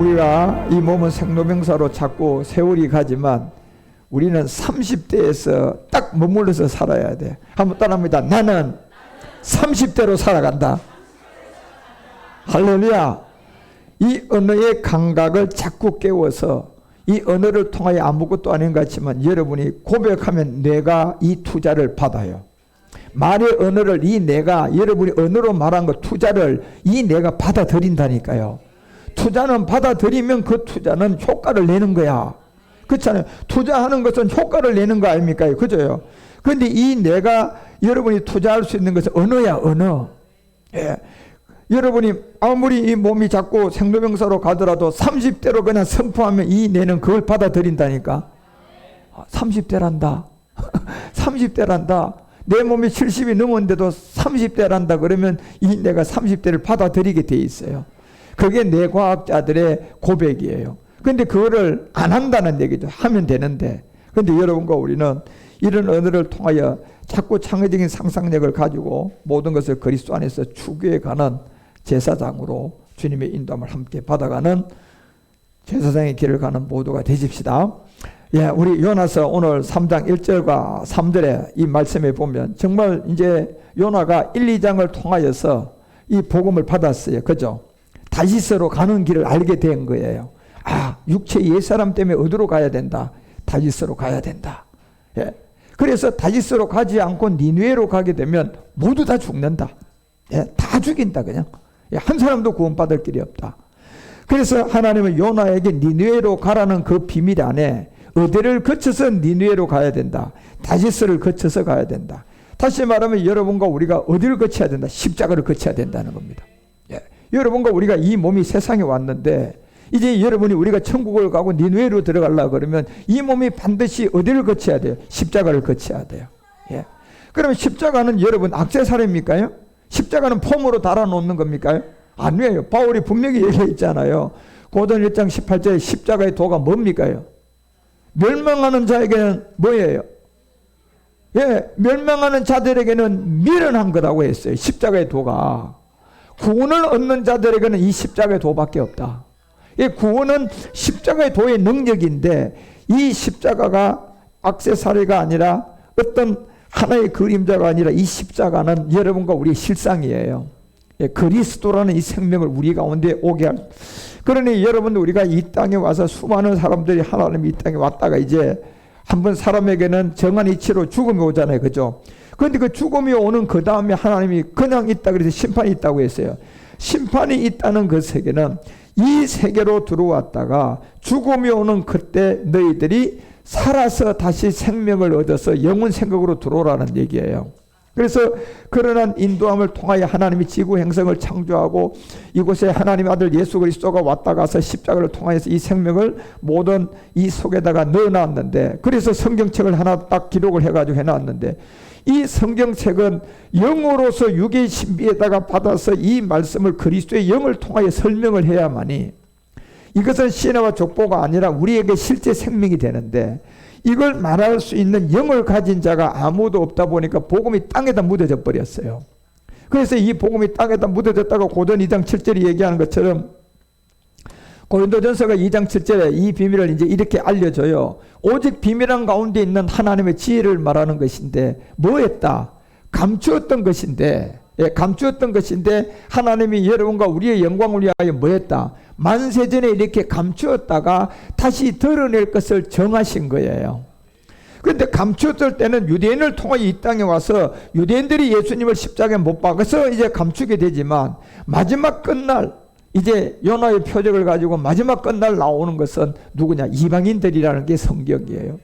우리가 이 몸은 생로병사로 자꾸 세월이 가지만 우리는 30대에서 딱 머물러서 살아야 돼. 한번 따라합니다. 나는 30대로 살아간다. 할렐루야. 이 언어의 감각을 자꾸 깨워서 이 언어를 통하여 아무것도 아닌 것 같지만 여러분이 고백하면 내가 이 투자를 받아요. 말의 언어를 이 내가 여러분이 언어로 말한 거 투자를 이 내가 받아들인다니까요. 투자는 받아들이면 그 투자는 효과를 내는 거야. 그렇잖아요. 투자하는 것은 효과를 내는 거 아닙니까? 그죠요? 그런데 이 내가 여러분이 투자할 수 있는 것은 언어야, 언어. 예. 여러분이 아무리 이 몸이 자꾸 생로병사로 가더라도 30대로 그냥 선포하면 이 내는 그걸 받아들인다니까. 30대란다. 30대란다. 내 몸이 70이 넘었는데도 30대란다 그러면 이 내가 30대를 받아들이게 돼 있어요. 그게 뇌과학자들의 고백이에요. 그런데 그거를 안 한다는 얘기죠. 하면 되는데. 그런데 여러분과 우리는 이런 언어를 통하여 자꾸 창의적인 상상력을 가지고 모든 것을 그리스도 안에서 추구해 가는 제사장으로 주님의 인도함을 함께 받아가는 제사장의 길을 가는 모두가 되십시다. 예, 우리 요나서 오늘 3장 1절과 3절에 이 말씀에 보면 정말 이제 요나가 1, 2장을 통하여서 이 복음을 받았어요. 그죠? 다시스로 가는 길을 알게 된 거예요. 아, 육체 옛사람 때문에 어디로 가야 된다? 다시스로 가야 된다. 예. 그래서 다시스로 가지 않고 니느웨로 가게 되면 모두 다 죽는다. 예, 다 죽인다 그냥. 예, 한 사람도 구원받을 길이 없다. 그래서 하나님은 요나에게 니느웨로 가라는 그 비밀 안에 어디를 거쳐서 니느웨로 가야 된다. 다시스를 거쳐서 가야 된다. 다시 말하면 여러분과 우리가 어디를 거쳐야 된다? 십자가를 거쳐야 된다는 겁니다. 예. 여러분과 우리가 이 몸이 세상에 왔는데 이제 여러분이 우리가 천국을 가고 니느웨로 들어가려고 그러면 이 몸이 반드시 어디를 거쳐야 돼요? 십자가를 거쳐야 돼요. 예. 그러면 십자가는 여러분 액세서리입니까요? 십자가는 폼으로 달아놓는 겁니까요? 아니에요. 바울이 분명히 얘기했잖아요. 고전 1장 18절에 십자가의 도가 뭡니까요? 멸망하는 자에게는 뭐예요? 예, 멸망하는 자들에게는 미련한 거라고 했어요. 십자가의 도가. 구원을 얻는 자들에게는 이 십자가의 도밖에 없다. 이 구원은 십자가의 도의 능력인데 이 십자가가 액세서리가 아니라 어떤 하나의 그림자가 아니라 이 십자가는 여러분과 우리의 실상이에요. 예, 그리스도라는 이 생명을 우리 가운데 오게 할. 그러니 여러분 우리가 이 땅에 와서 수많은 사람들이 하나님 이 땅에 왔다가 이제 한번 사람에게는 정한 이치로 죽음이 오잖아요. 그죠? 그런데 그 죽음이 오는 그 다음에 하나님이 그냥 있다 그래서 심판이 있다고 했어요. 심판이 있다는 그 세계는 이 세계로 들어왔다가 죽음이 오는 그때 너희들이 살아서 다시 생명을 얻어서 영원 생각으로 들어오라는 얘기예요. 그래서 그러한 인도함을 통하여 하나님이 지구 행성을 창조하고 이곳에 하나님의 아들 예수 그리스도가 왔다 가서 십자가를 통하여서 이 생명을 모든 이 속에다가 넣어놨는데 그래서 성경책을 하나 딱 기록을 해가지고 해놨는데 이 성경책은 영으로서 육의 신비에다가 받아서 이 말씀을 그리스도의 영을 통하여 설명을 해야만이 이것은 신화와 족보가 아니라 우리에게 실제 생명이 되는데 이걸 말할 수 있는 영을 가진 자가 아무도 없다 보니까 복음이 땅에다 묻어져 버렸어요. 그래서 이 복음이 땅에다 묻어졌다가 고전 2장 7절이 얘기하는 것처럼 고린도전서가 2장 7절에 이 비밀을 이제 이렇게 알려줘요. 오직 비밀한 가운데 있는 하나님의 지혜를 말하는 것인데 뭐했다? 감추었던 것인데 예, 감추었던 것인데 하나님이 여러분과 우리의 영광을 위하여 뭐했다? 만세전에 이렇게 감추었다가 다시 드러낼 것을 정하신 거예요. 그런데 감추었을 때는 유대인을 통하여 이 땅에 와서 유대인들이 예수님을 십자가에 못 박아서 이제 감추게 되지만 마지막 끝날 이제 요나의 표적을 가지고 마지막 끝날 나오는 것은 누구냐? 이방인들이라는 게 성경이에요.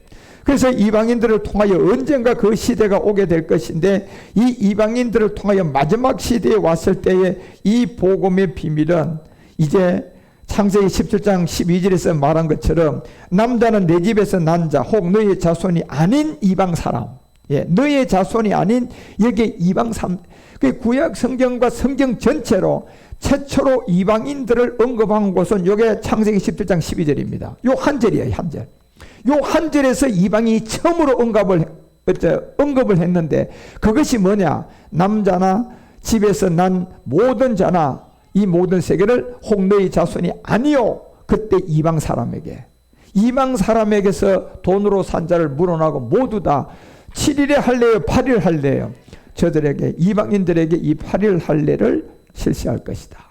그래서 이방인들을 통하여 언젠가 그 시대가 오게 될 것인데 이 이방인들을 통하여 마지막 시대에 왔을 때의 이 복음의 비밀은 이제 창세기 17장 12절에서 말한 것처럼 남자는 내 집에서 난 자 혹 너의 자손이 아닌 이방 사람, 예, 너의 자손이 아닌 여기 이방 사람, 그 구약 성경과 성경 전체로 최초로 이방인들을 언급한 곳은 여기 창세기 17장 12절입니다. 요 한 절이에요. 한 절. 요 한 절에서 이방이 처음으로 언급을 했는데 그것이 뭐냐? 남자나 집에서 난 모든 자나 이 모든 세계를 혹 너희 자손이 아니요 그때 이방 사람에게서 돈으로 산 자를 물어나고 모두 다 7일의 할례요 8일 할례요. 저들에게 이방인들에게 이 8일 할례를 실시할 것이다.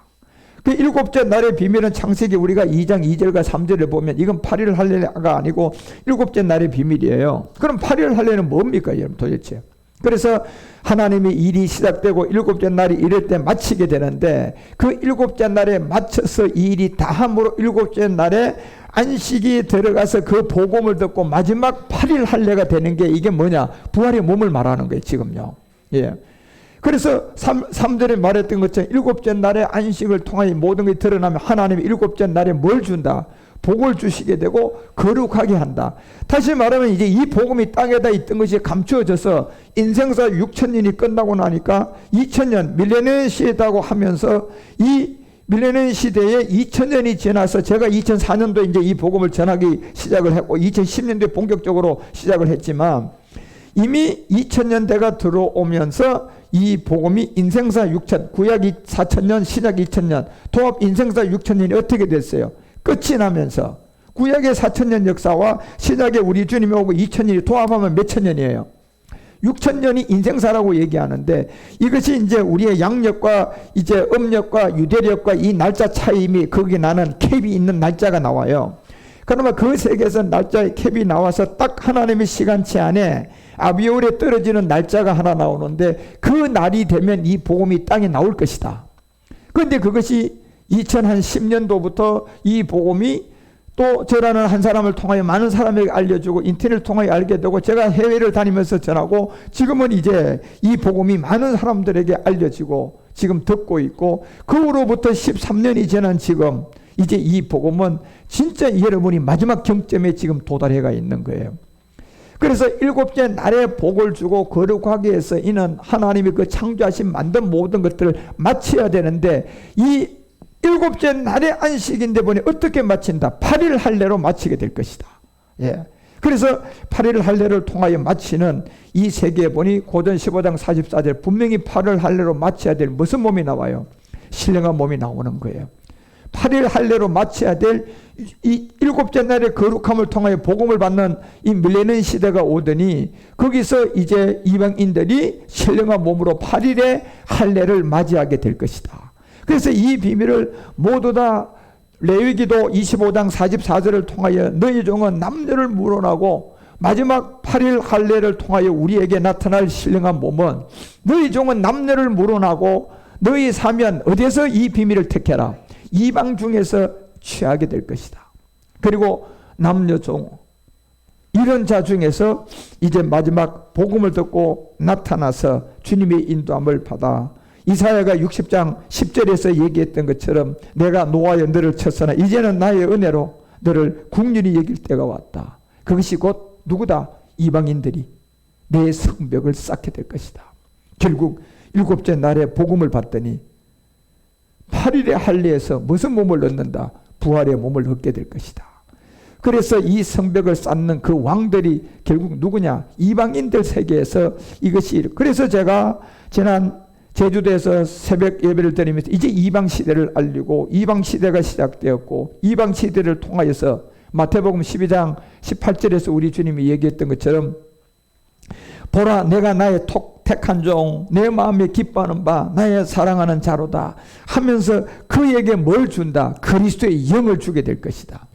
그 일곱째 날의 비밀은 창세기 우리가 2장 2절과 3절을 보면 이건 8일 할례가 아니고 일곱째 날의 비밀이에요. 그럼 8일 할례는 뭡니까 여러분 도대체? 그래서 하나님이 일이 시작되고 일곱째 날이 이럴 때 마치게 되는데 그 일곱째 날에 맞춰서 이 일이 다함으로 일곱째 날에 안식이 들어가서 그 복음을 듣고 마지막 8일 할례가 되는 게 이게 뭐냐? 부활의 몸을 말하는 거예요 지금요. 예. 그래서 3절에 말했던 것처럼 일곱째 날에 안식을 통하여 모든 것이 드러나면 하나님이 일곱째 날에 뭘 준다? 복을 주시게 되고 거룩하게 한다. 다시 말하면 이제 이 복음이 땅에다 있던 것이 감추어져서 인생사 6천년이 끝나고 나니까 2000년 밀레니엄 시대라고 하면서 이 밀레니엄 시대에 2000년이 지나서 제가 2004년도에 이제 이 복음을 전하기 시작을 했고 2010년도에 본격적으로 시작을 했지만 이미 2000년대가 들어오면서 이 복음이 인생사 6천, 구약이 4000년, 신약 2000년, 통합 인생사 6000년이 어떻게 됐어요? 끝이 나면서 구약의 4000년 역사와 신약의 우리 주님이 오고 2000년이 통합하면 몇 천년이에요? 6000년이 인생사라고 얘기하는데 이것이 이제 우리의 양력과 이제 음력과 유대력과 이 날짜 차이임이 거기 나는 캡이 있는 날짜가 나와요. 그러면 그 세계에서 날짜의 캡이 나와서 딱 하나님의 시간치 안에 아비올에 떨어지는 날짜가 하나 나오는데 그 날이 되면 이 복음이 땅에 나올 것이다. 그런데 그것이 2010년도부터 이 복음이 또 저라는 한 사람을 통하여 많은 사람에게 알려주고 인터넷을 통하여 알게 되고 제가 해외를 다니면서 전하고 지금은 이제 이 복음이 많은 사람들에게 알려지고 지금 듣고 있고 그 후로부터 13년이 지난 지금 이제 이 복음은 진짜 여러분이 마지막 경점에 지금 도달해가 있는 거예요. 그래서 일곱째 날에 복을 주고 거룩하게 해서 이는 하나님이 그 창조하신 만든 모든 것들을 마쳐야 되는데 이 일곱째 날의 안식인데 보니 어떻게 마친다? 8일 할례로 마치게 될 것이다. 예. 그래서 8일 할례를 통하여 마치는 이 세계에 보니 고전 15장 44절 분명히 8일 할례로 마쳐야 될 무슨 몸이 나와요? 신령한 몸이 나오는 거예요. 8일 할례로 마쳐야 될 이 일곱째 날의 거룩함을 통하여 복음을 받는 이 밀레니엄 시대가 오더니 거기서 이제 이방인들이 신령한 몸으로 8일의 할례를 맞이하게 될 것이다. 그래서 이 비밀을 모두 다 레위기도 25장 44절을 통하여 너희 종은 남녀를 물어나고 마지막 8일 할례를 통하여 우리에게 나타날 신령한 몸은 너희 종은 남녀를 물어나고 너희 사면 어디서 이 비밀을 택해라. 이방 중에서 취하게 될 것이다. 그리고 남녀 종 이런 자 중에서 이제 마지막 복음을 듣고 나타나서 주님의 인도함을 받아 이사야가 60장 10절에서 얘기했던 것처럼 내가 노하여 너를 쳤으나 이제는 나의 은혜로 너를 국률이 여길 때가 왔다. 그것이 곧 누구다? 이방인들이 내 성벽을 쌓게 될 것이다. 결국 일곱째 날에 복음을 받더니 8일의 할례에서 무슨 몸을 얻는다? 부활의 몸을 얻게 될 것이다. 그래서 이 성벽을 쌓는 그 왕들이 결국 누구냐? 이방인들 세계에서 이것이 그래서 제가 지난 제주도에서 새벽 예배를 드리면서 이제 이방 시대를 알리고 이방 시대가 시작되었고 이방 시대를 통하여서 마태복음 12장 18절에서 우리 주님이 얘기했던 것처럼 보라 내가 나의 택한 종 내 마음에 기뻐하는 바 나의 사랑하는 자로다 하면서 그에게 뭘 준다? 그리스도의 영을 주게 될 것이다.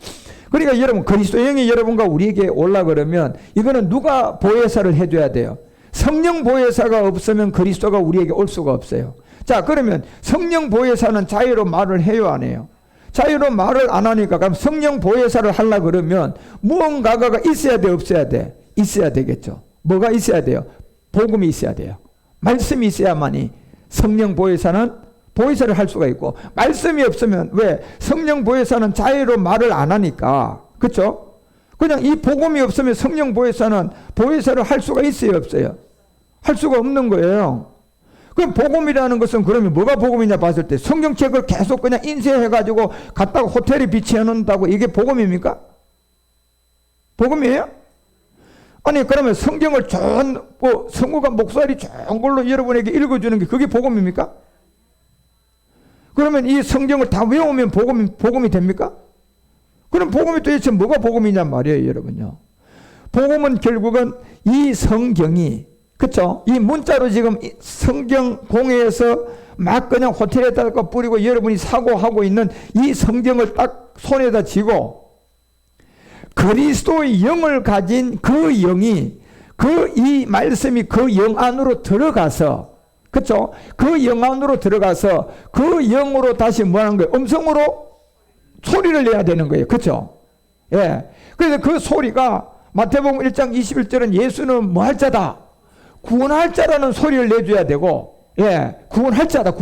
그러니까 여러분 그리스도의 영이 여러분과 우리에게 올라 그러면 이거는 누가 보혜사를 해줘야 돼요? 성령 보혜사가 없으면 그리스도가 우리에게 올 수가 없어요. 자 그러면 성령 보혜사는 자유로 말을 해요 안 해요? 자유로 말을 안 하니까 그럼 성령 보혜사를 하려고 그러면 무언가가 있어야 돼 없어야 돼? 있어야 되겠죠. 뭐가 있어야 돼요? 복음이 있어야 돼요. 말씀이 있어야만이 성령 보혜사는 보혜사를 할 수가 있고 말씀이 없으면 왜? 성령 보혜사는 자유로 말을 안 하니까 그렇죠? 그냥 이 복음이 없으면 성령 보혜사는 보혜사를 할 수가 있어요 없어요? 할 수가 없는 거예요. 그럼 복음이라는 것은 그러면 뭐가 복음이냐 봤을 때 성경책을 계속 그냥 인쇄해가지고 갖다가 호텔에 비치해 놓는다고 이게 복음입니까? 복음이에요? 아니 그러면 성경을 좋은 성우가 목소리 좋은 걸로 여러분에게 읽어주는 게 그게 복음입니까? 그러면 이 성경을 다 외우면 복음이 됩니까? 그럼 복음이 도대체 뭐가 복음이냔 말이에요, 여러분요. 복음은 결국은 이 성경이, 그쵸? 이 문자로 지금 성경 공회에서 막 그냥 호텔에다가 뿌리고 여러분이 사고하고 있는 이 성경을 딱 손에다 쥐고 그리스도의 영을 가진 그 영이 이 말씀이 그 영 안으로 들어가서, 그쵸? 그 영 안으로 들어가서 그 영으로 다시 뭐 하는 거예요? 음성으로 소리를 내야 되는 거예요. 그쵸? 예. 그래서 그 소리가 마태복음 1장 21절은 예수는 뭐 할 자다? 구원할 자라는 소리를 내줘야 되고, 예. 구원할 자다.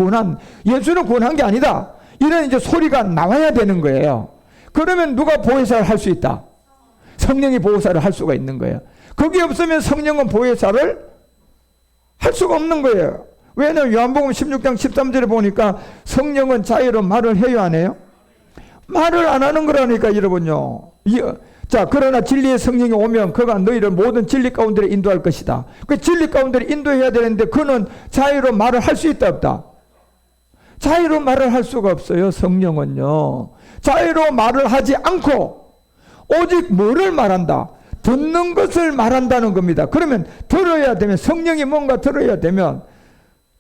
예수는 구원한 게 아니다. 이런 이제 소리가 나와야 되는 거예요. 그러면 누가 보혜사를 할 수 있다? 성령이 보혜사를 할 수가 있는 거예요. 그게 없으면 성령은 보혜사를 할 수가 없는 거예요. 왜냐하면 요한복음 16장 13절에 보니까 성령은 자유로 말을 해요, 안 해요? 말을 안 하는 거라니까, 여러분요. 자, 그러나 진리의 성령이 오면 그가 너희를 모든 진리 가운데 인도할 것이다. 그 진리 가운데 인도해야 되는데 그는 자유로 말을 할 수 있다, 없다? 자유로 말을 할 수가 없어요, 성령은요. 자유로 말을 하지 않고 오직 뭐를 말한다? 듣는 것을 말한다는 겁니다. 그러면 들어야 되면, 성령이 뭔가 들어야 되면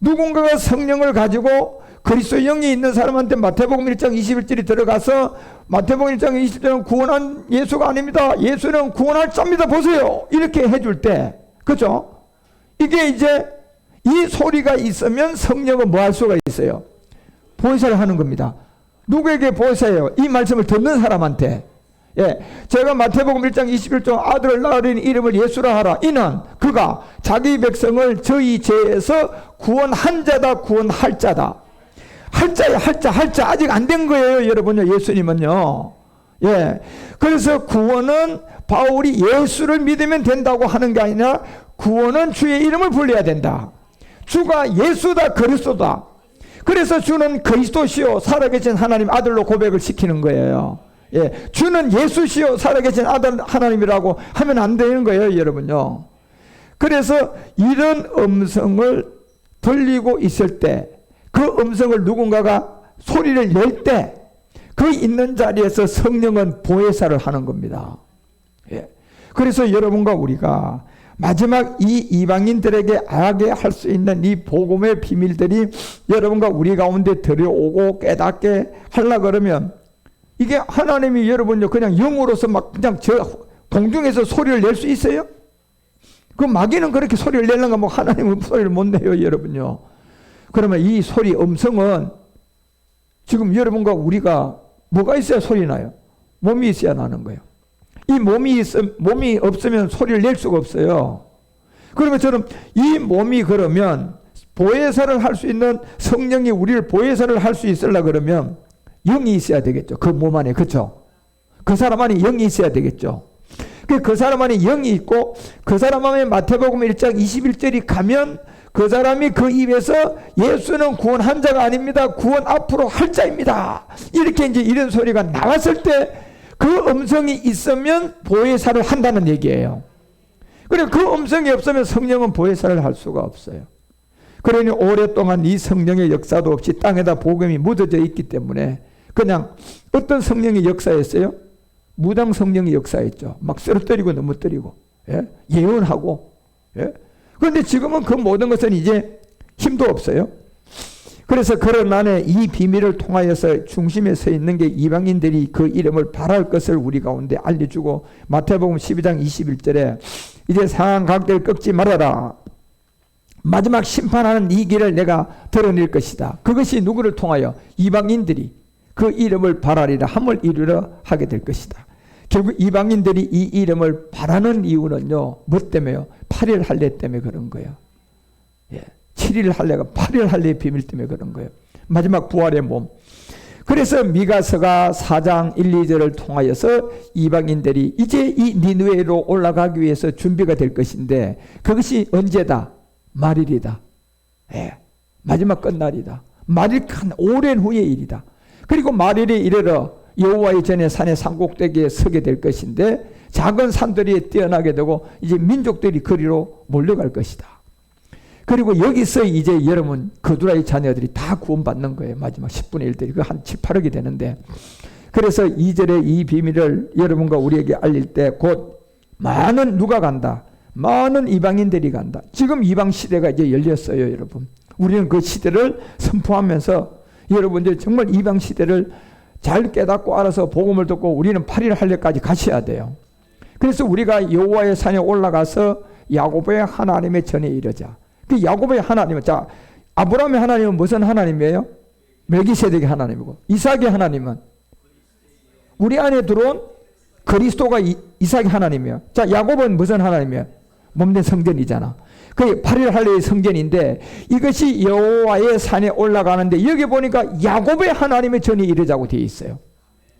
누군가가 성령을 가지고 그리스도 영이 있는 사람한테 마태복음 1장 21절이 들어가서 마태복음 1장 20절은 구원한 예수가 아닙니다. 예수는 구원할 자입니다. 보세요. 이렇게 해줄 때, 그죠? 이게 이제 이 소리가 있으면 성령은 뭐 할 수가 있어요? 보혜사를 하는 겁니다. 누구에게 보혜사예요? 이 말씀을 듣는 사람한테. 예, 제가 마태복음 1장 21절 아들을 낳으리니 이름을 예수라 하라. 이는 그가 자기 백성을 저희 죄에서 구원한 자다, 구원할 자다. 할 자 아직 안 된 거예요, 여러분요. 예수님은요. 예, 그래서 구원은 바울이 예수를 믿으면 된다고 하는 게 아니라 구원은 주의 이름을 불러야 된다. 주가 예수다, 그리스도다. 그래서 주는 그리스도시요 살아계신 하나님 아들로 고백을 시키는 거예요. 예, 주는 예수시요 살아계신 아들 하나님이라고 하면 안 되는 거예요, 여러분요. 그래서 이런 음성을 들리고 있을 때, 그 음성을 누군가가 소리를 낼 때 그 있는 자리에서 성령은 보혜사를 하는 겁니다. 예. 그래서 여러분과 우리가 마지막 이 이방인들에게 알게 할 수 있는 이 복음의 비밀들이 여러분과 우리 가운데 들여오고 깨닫게 하려고 그러면, 이게 하나님이 여러분요 그냥 영으로서 막 그냥 저 공중에서 소리를 낼 수 있어요? 그 마귀는 그렇게 소리를 내려가 뭐 하나님은 소리를 못 내요, 여러분요. 그러면 이 소리 음성은 지금 여러분과 우리가 뭐가 있어야 소리 나요? 몸이 있어야 나는 거예요. 이 몸이 없으면 소리를 낼 수가 없어요. 그러면 저는 이 몸이 그러면 보혜사를 할 수 있는, 성령이 우리를 보혜사를 할 수 있으려 그러면 영이 있어야 되겠죠. 그 몸 안에. 그렇죠? 그 사람 안에 영이 있어야 되겠죠. 그 사람 안에 영이 있고 그 사람 안에 마태복음 1장 21절이 가면 그 사람이 그 입에서 예수는 구원한 자가 아닙니다. 구원 앞으로 할 자입니다. 이렇게 이제 이런 소리가 나왔을 때 그 음성이 있으면 보혜사를 한다는 얘기예요. 그리고 그 음성이 없으면 성령은 보혜사를 할 수가 없어요. 그러니 오랫동안 이 성령의 역사도 없이 땅에다 복음이 묻어져 있기 때문에 그냥 어떤 성령이 역사했어요? 무당 성령이 역사했죠. 막 쓰러뜨리고 넘어뜨리고, 예? 예언하고. 예? 그런데 지금은 그 모든 것은 이제 힘도 없어요. 그래서 그런 안에 이 비밀을 통하여서 중심에 서 있는 게 이방인들이 그 이름을 바랄 것을 우리 가운데 알려주고, 마태복음 12장 21절에 이제 상한 각대를 꺾지 말아라. 마지막 심판하는 이 길을 내가 드러낼 것이다. 그것이 누구를 통하여? 이방인들이 그 이름을 바라리라 함을 이루려 하게 될 것이다. 결국 이방인들이 이 이름을 바라는 이유는요, 뭐 때문에요? 8일 할례 때문에 그런 거예요. 예. 7일 할례가 8일 할례의 비밀 때문에 그런 거예요. 마지막 부활의 몸. 그래서 미가서가 4장 1, 2절을 통하여서 이방인들이 이제 이 니느웨로 올라가기 위해서 준비가 될 것인데, 그것이 언제다? 말일이다. 예. 마지막 끝날이다. 말일 한 오랜 후의 일이다. 그리고 말일에 이르러 여호와의 전에 산의 산꼭대기에 서게 될 것인데, 작은 산들이 뛰어나게 되고 이제 민족들이 그리로 몰려갈 것이다. 그리고 여기서 이제 여러분 그두라의 자녀들이 다 구원받는 거예요. 마지막 10분의 1들이 그 한 7, 8억이 되는데, 그래서 2절의 이 비밀을 여러분과 우리에게 알릴 때 곧 많은 누가 간다? 많은 이방인들이 간다. 지금 이방 시대가 이제 열렸어요, 여러분. 우리는 그 시대를 선포하면서 여러분들 정말 이방 시대를 잘 깨닫고 알아서 복음을 듣고 우리는 8일 할례까지 가셔야 돼요. 그래서 우리가 여호와의 산에 올라가서 야곱의 하나님의 전에 이르자. 그 야곱의 하나님은, 자, 아브라함의 하나님은 무슨 하나님이에요? 멜기세덱의 하나님이고, 이삭의 하나님은 우리 안에 들어온 그리스도가 이삭의 하나님이에요. 자, 야곱은 무슨 하나님이에요? 몸된 성전이잖아. 그게 8일 할례의 성전인데 이것이 여호와의 산에 올라가는데 여기 보니까 야곱의 하나님의 전에 이르자고 되어 있어요.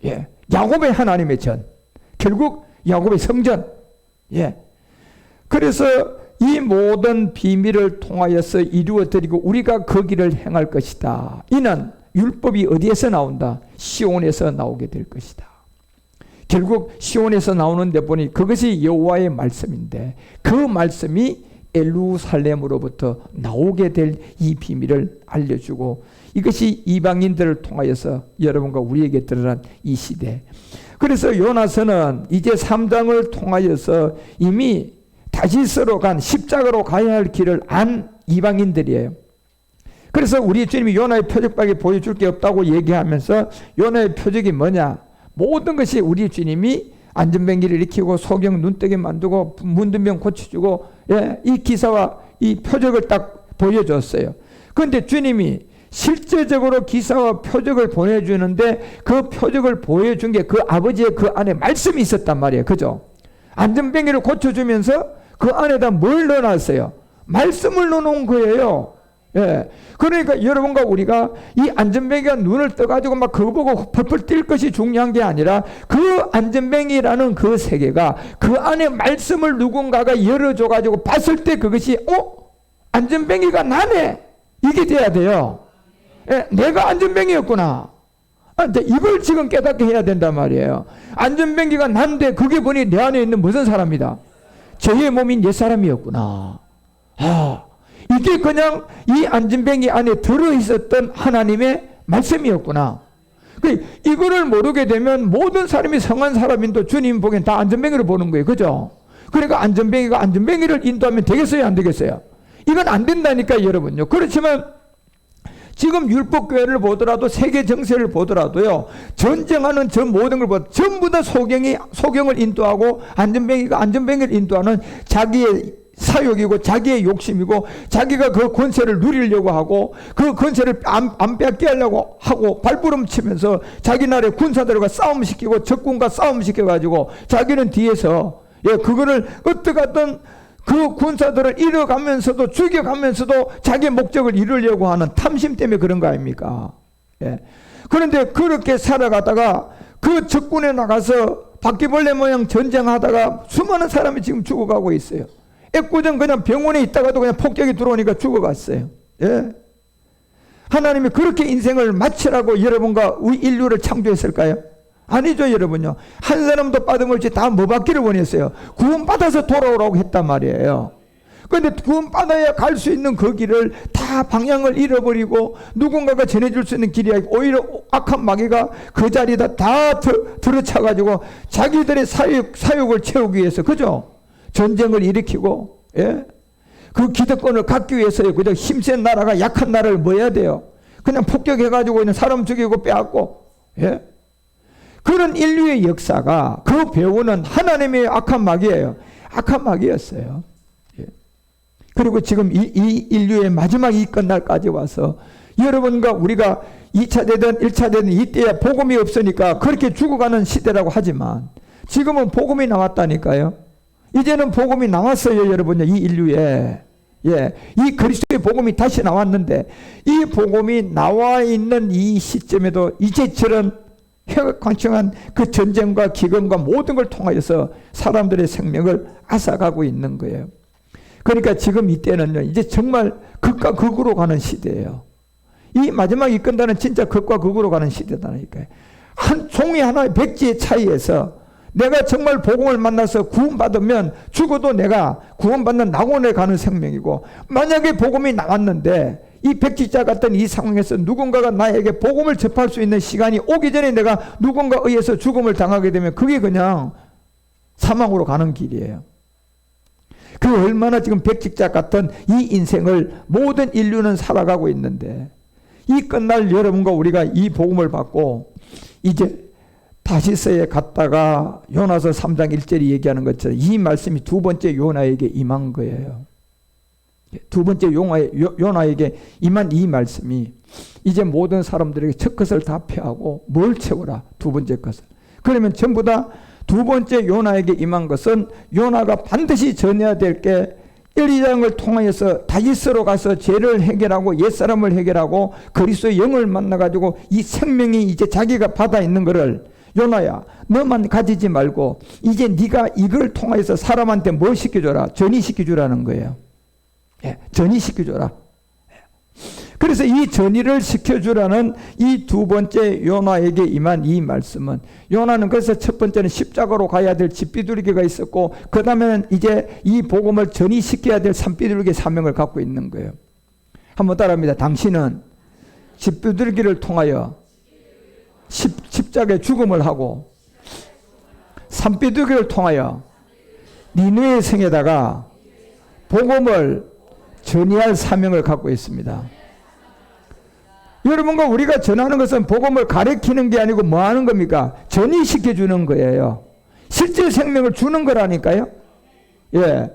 예, 야곱의 하나님의 전. 결국 야곱의 성전. 예. 그래서 이 모든 비밀을 통하여서 이루어드리고 우리가 그 길을 행할 것이다. 이는 율법이 어디에서 나온다? 시온에서 나오게 될 것이다. 결국 시온에서 나오는데 보니 그것이 여호와의 말씀인데 그 말씀이 예루살렘으로부터 나오게 될 이 비밀을 알려주고 이것이 이방인들을 통하여서 여러분과 우리에게 드러난 이 시대. 그래서 요나서는 이제 3장을 통하여서 이미 다시스로 간 십자가로 가야 할 길을 안 이방인들이에요. 그래서 우리 주님이 요나의 표적밖에 보여줄 게 없다고 얘기하면서 요나의 표적이 뭐냐? 모든 것이 우리 주님이 안전뱅이를 일으키고 소경 눈뜨게 만들고 문든 병 고쳐주고, 예, 이 기사와 이 표적을 딱 보여줬어요. 그런데 주님이 실제적으로 기사와 표적을 보여주는데 그 표적을 보여준 게 그 아버지의 그 안에 말씀이 있었단 말이에요. 그죠? 안전뱅이를 고쳐주면서 그 안에다 뭘 넣어놨어요? 말씀을 넣어놓은 거예요. 예. 그러니까 여러분과 우리가 이 안전뱅이가 눈을 떠가지고 막 그거 보고 펄펄 뛸 것이 중요한 게 아니라 그 안전뱅이라는 그 세계가 그 안에 말씀을 누군가가 열어줘가지고 봤을 때 그것이 안전뱅이가 나네. 이게 돼야 돼요. 예. 내가 안전뱅이였구나. 이걸 지금 깨닫게 해야 된단 말이에요. 안전뱅이가 난데 그게 보니 내 안에 있는 무슨 사람이다? 저의 몸인 옛 사람이었구나. 이게 그냥 이 안전뱅이 안에 들어있었던 하나님의 말씀이었구나. 이거를 모르게 되면 모든 사람이 성한 사람인도 주님 보기엔 다 안전뱅이를 보는 거예요. 그죠? 그러니까 안전뱅이가 안전뱅이를 인도하면 되겠어요? 안 되겠어요? 이건 안 된다니까 여러분요. 그렇지만 지금 율법교회를 보더라도 세계 정세를 보더라도요, 전쟁하는 저 모든 걸 보더라도 전부 다 소경을 인도하고 안전뱅이가 안전뱅이를 인도하는 자기의 사욕이고 자기의 욕심이고 자기가 그 권세를 누리려고 하고 그 권세를 안 뺏게 하려고 하고 발부름 치면서 자기 나라의 군사들과 싸움시키고 적군과 싸움시켜가지고 자기는 뒤에서, 예, 그거를 어떻게 하든 그 군사들을 잃어가면서도 죽여가면서도 자기의 목적을 이루려고 하는 탐심 때문에 그런 거 아닙니까? 예. 그런데 그렇게 살아가다가 그 적군에 나가서 바퀴벌레 모양 전쟁하다가 수많은 사람이 지금 죽어가고 있어요. 애꿎은 그냥 병원에 있다가도 그냥 폭격이 들어오니까 죽어갔어요. 예. 하나님이 그렇게 인생을 마치라고 여러분과 우리 인류를 창조했을까요? 아니죠, 여러분요. 한 사람도 빠짐없이 다 뭐 받기를 원했어요? 구원받아서 돌아오라고 했단 말이에요. 그런데 구원받아야 갈 수 있는 그 길을 다 방향을 잃어버리고 누군가가 전해줄 수 있는 길이 아니고 오히려 악한 마귀가 그 자리에다 다 들어차가지고 자기들의 사욕을 채우기 위해서, 그죠? 전쟁을 일으키고, 예? 그 기득권을 갖기 위해서요. 그저 힘센 나라가 약한 나라를 뭐 해야 돼요? 그냥 폭격해가지고 그냥 사람 죽이고 빼앗고, 예? 그런 인류의 역사가 그 배우는 하나님의 악한 마귀예요. 악한 마귀였어요. 예. 그리고 지금 이 인류의 마지막 이 끝날까지 와서 여러분과 우리가 2차 대전, 1차 대전 이때야 복음이 없으니까 그렇게 죽어가는 시대라고 하지만 지금은 복음이 나왔다니까요. 이제는 복음이 나왔어요, 여러분. 이 인류에. 예. 이 그리스도의 복음이 다시 나왔는데 이 복음이 나와 있는 이 시점에도 이제 저런 혁광청한 그 전쟁과 기근과 모든 걸 통하여서 사람들의 생명을 앗아가고 있는 거예요. 그러니까 지금 이때는요, 이제 정말 극과 극으로 가는 시대예요. 이 마지막이 끝나는 진짜 극과 극으로 가는 시대다니까요. 한 종이 하나의 백지의 차이에서 내가 정말 복음을 만나서 구원받으면 죽어도 내가 구원받는 낙원에 가는 생명이고, 만약에 복음이 나왔는데 이 백지자 같은 이 상황에서 누군가가 나에게 복음을 접할 수 있는 시간이 오기 전에 내가 누군가에 의해서 죽음을 당하게 되면 그게 그냥 사망으로 가는 길이에요. 그 얼마나 지금 백지자 같은 이 인생을 모든 인류는 살아가고 있는데, 이 끝날 여러분과 우리가 이 복음을 받고 이제 다시서에 갔다가 요나서 3장 1절이 얘기하는 것처럼 이 말씀이 두 번째 요나에게 임한 거예요. 두 번째 요나에게 임한 이 말씀이 이제 모든 사람들에게 첫 것을 다 폐하고 뭘 채우라, 두 번째 것을. 그러면 전부 다 두 번째 요나에게 임한 것은 요나가 반드시 전해야 될 게 1, 2장을 통하여서 다시스로 가서 죄를 해결하고 옛사람을 해결하고 그리스도의 영을 만나가지고 이 생명이 이제 자기가 받아 있는 것을, 요나야 너만 가지지 말고 이제 네가 이걸 통하여서 사람한테 뭘 시켜줘라, 전이시켜주라는 거예요. 예, 전이시켜줘라. 그래서 이 전이를 시켜주라는 이 두 번째 요나에게 임한 이 말씀은, 요나는 그래서 첫 번째는 십자가로 가야 될 집비둘기가 있었고, 그 다음에는 이제 이 복음을 전이시켜야 될 산비둘기의 사명을 갖고 있는 거예요. 한번 따라합니다. 당신은 집비둘기를 통하여 십자가의 죽음을 하고 산비둘기를 통하여 니느웨 성에다가 복음을 전이할 사명을 갖고 있습니다. 여러분과 우리가 전하는 것은 복음을 가르치는 게 아니고 뭐 하는 겁니까? 전이시켜 주는 거예요. 실제 생명을 주는 거라니까요. 예.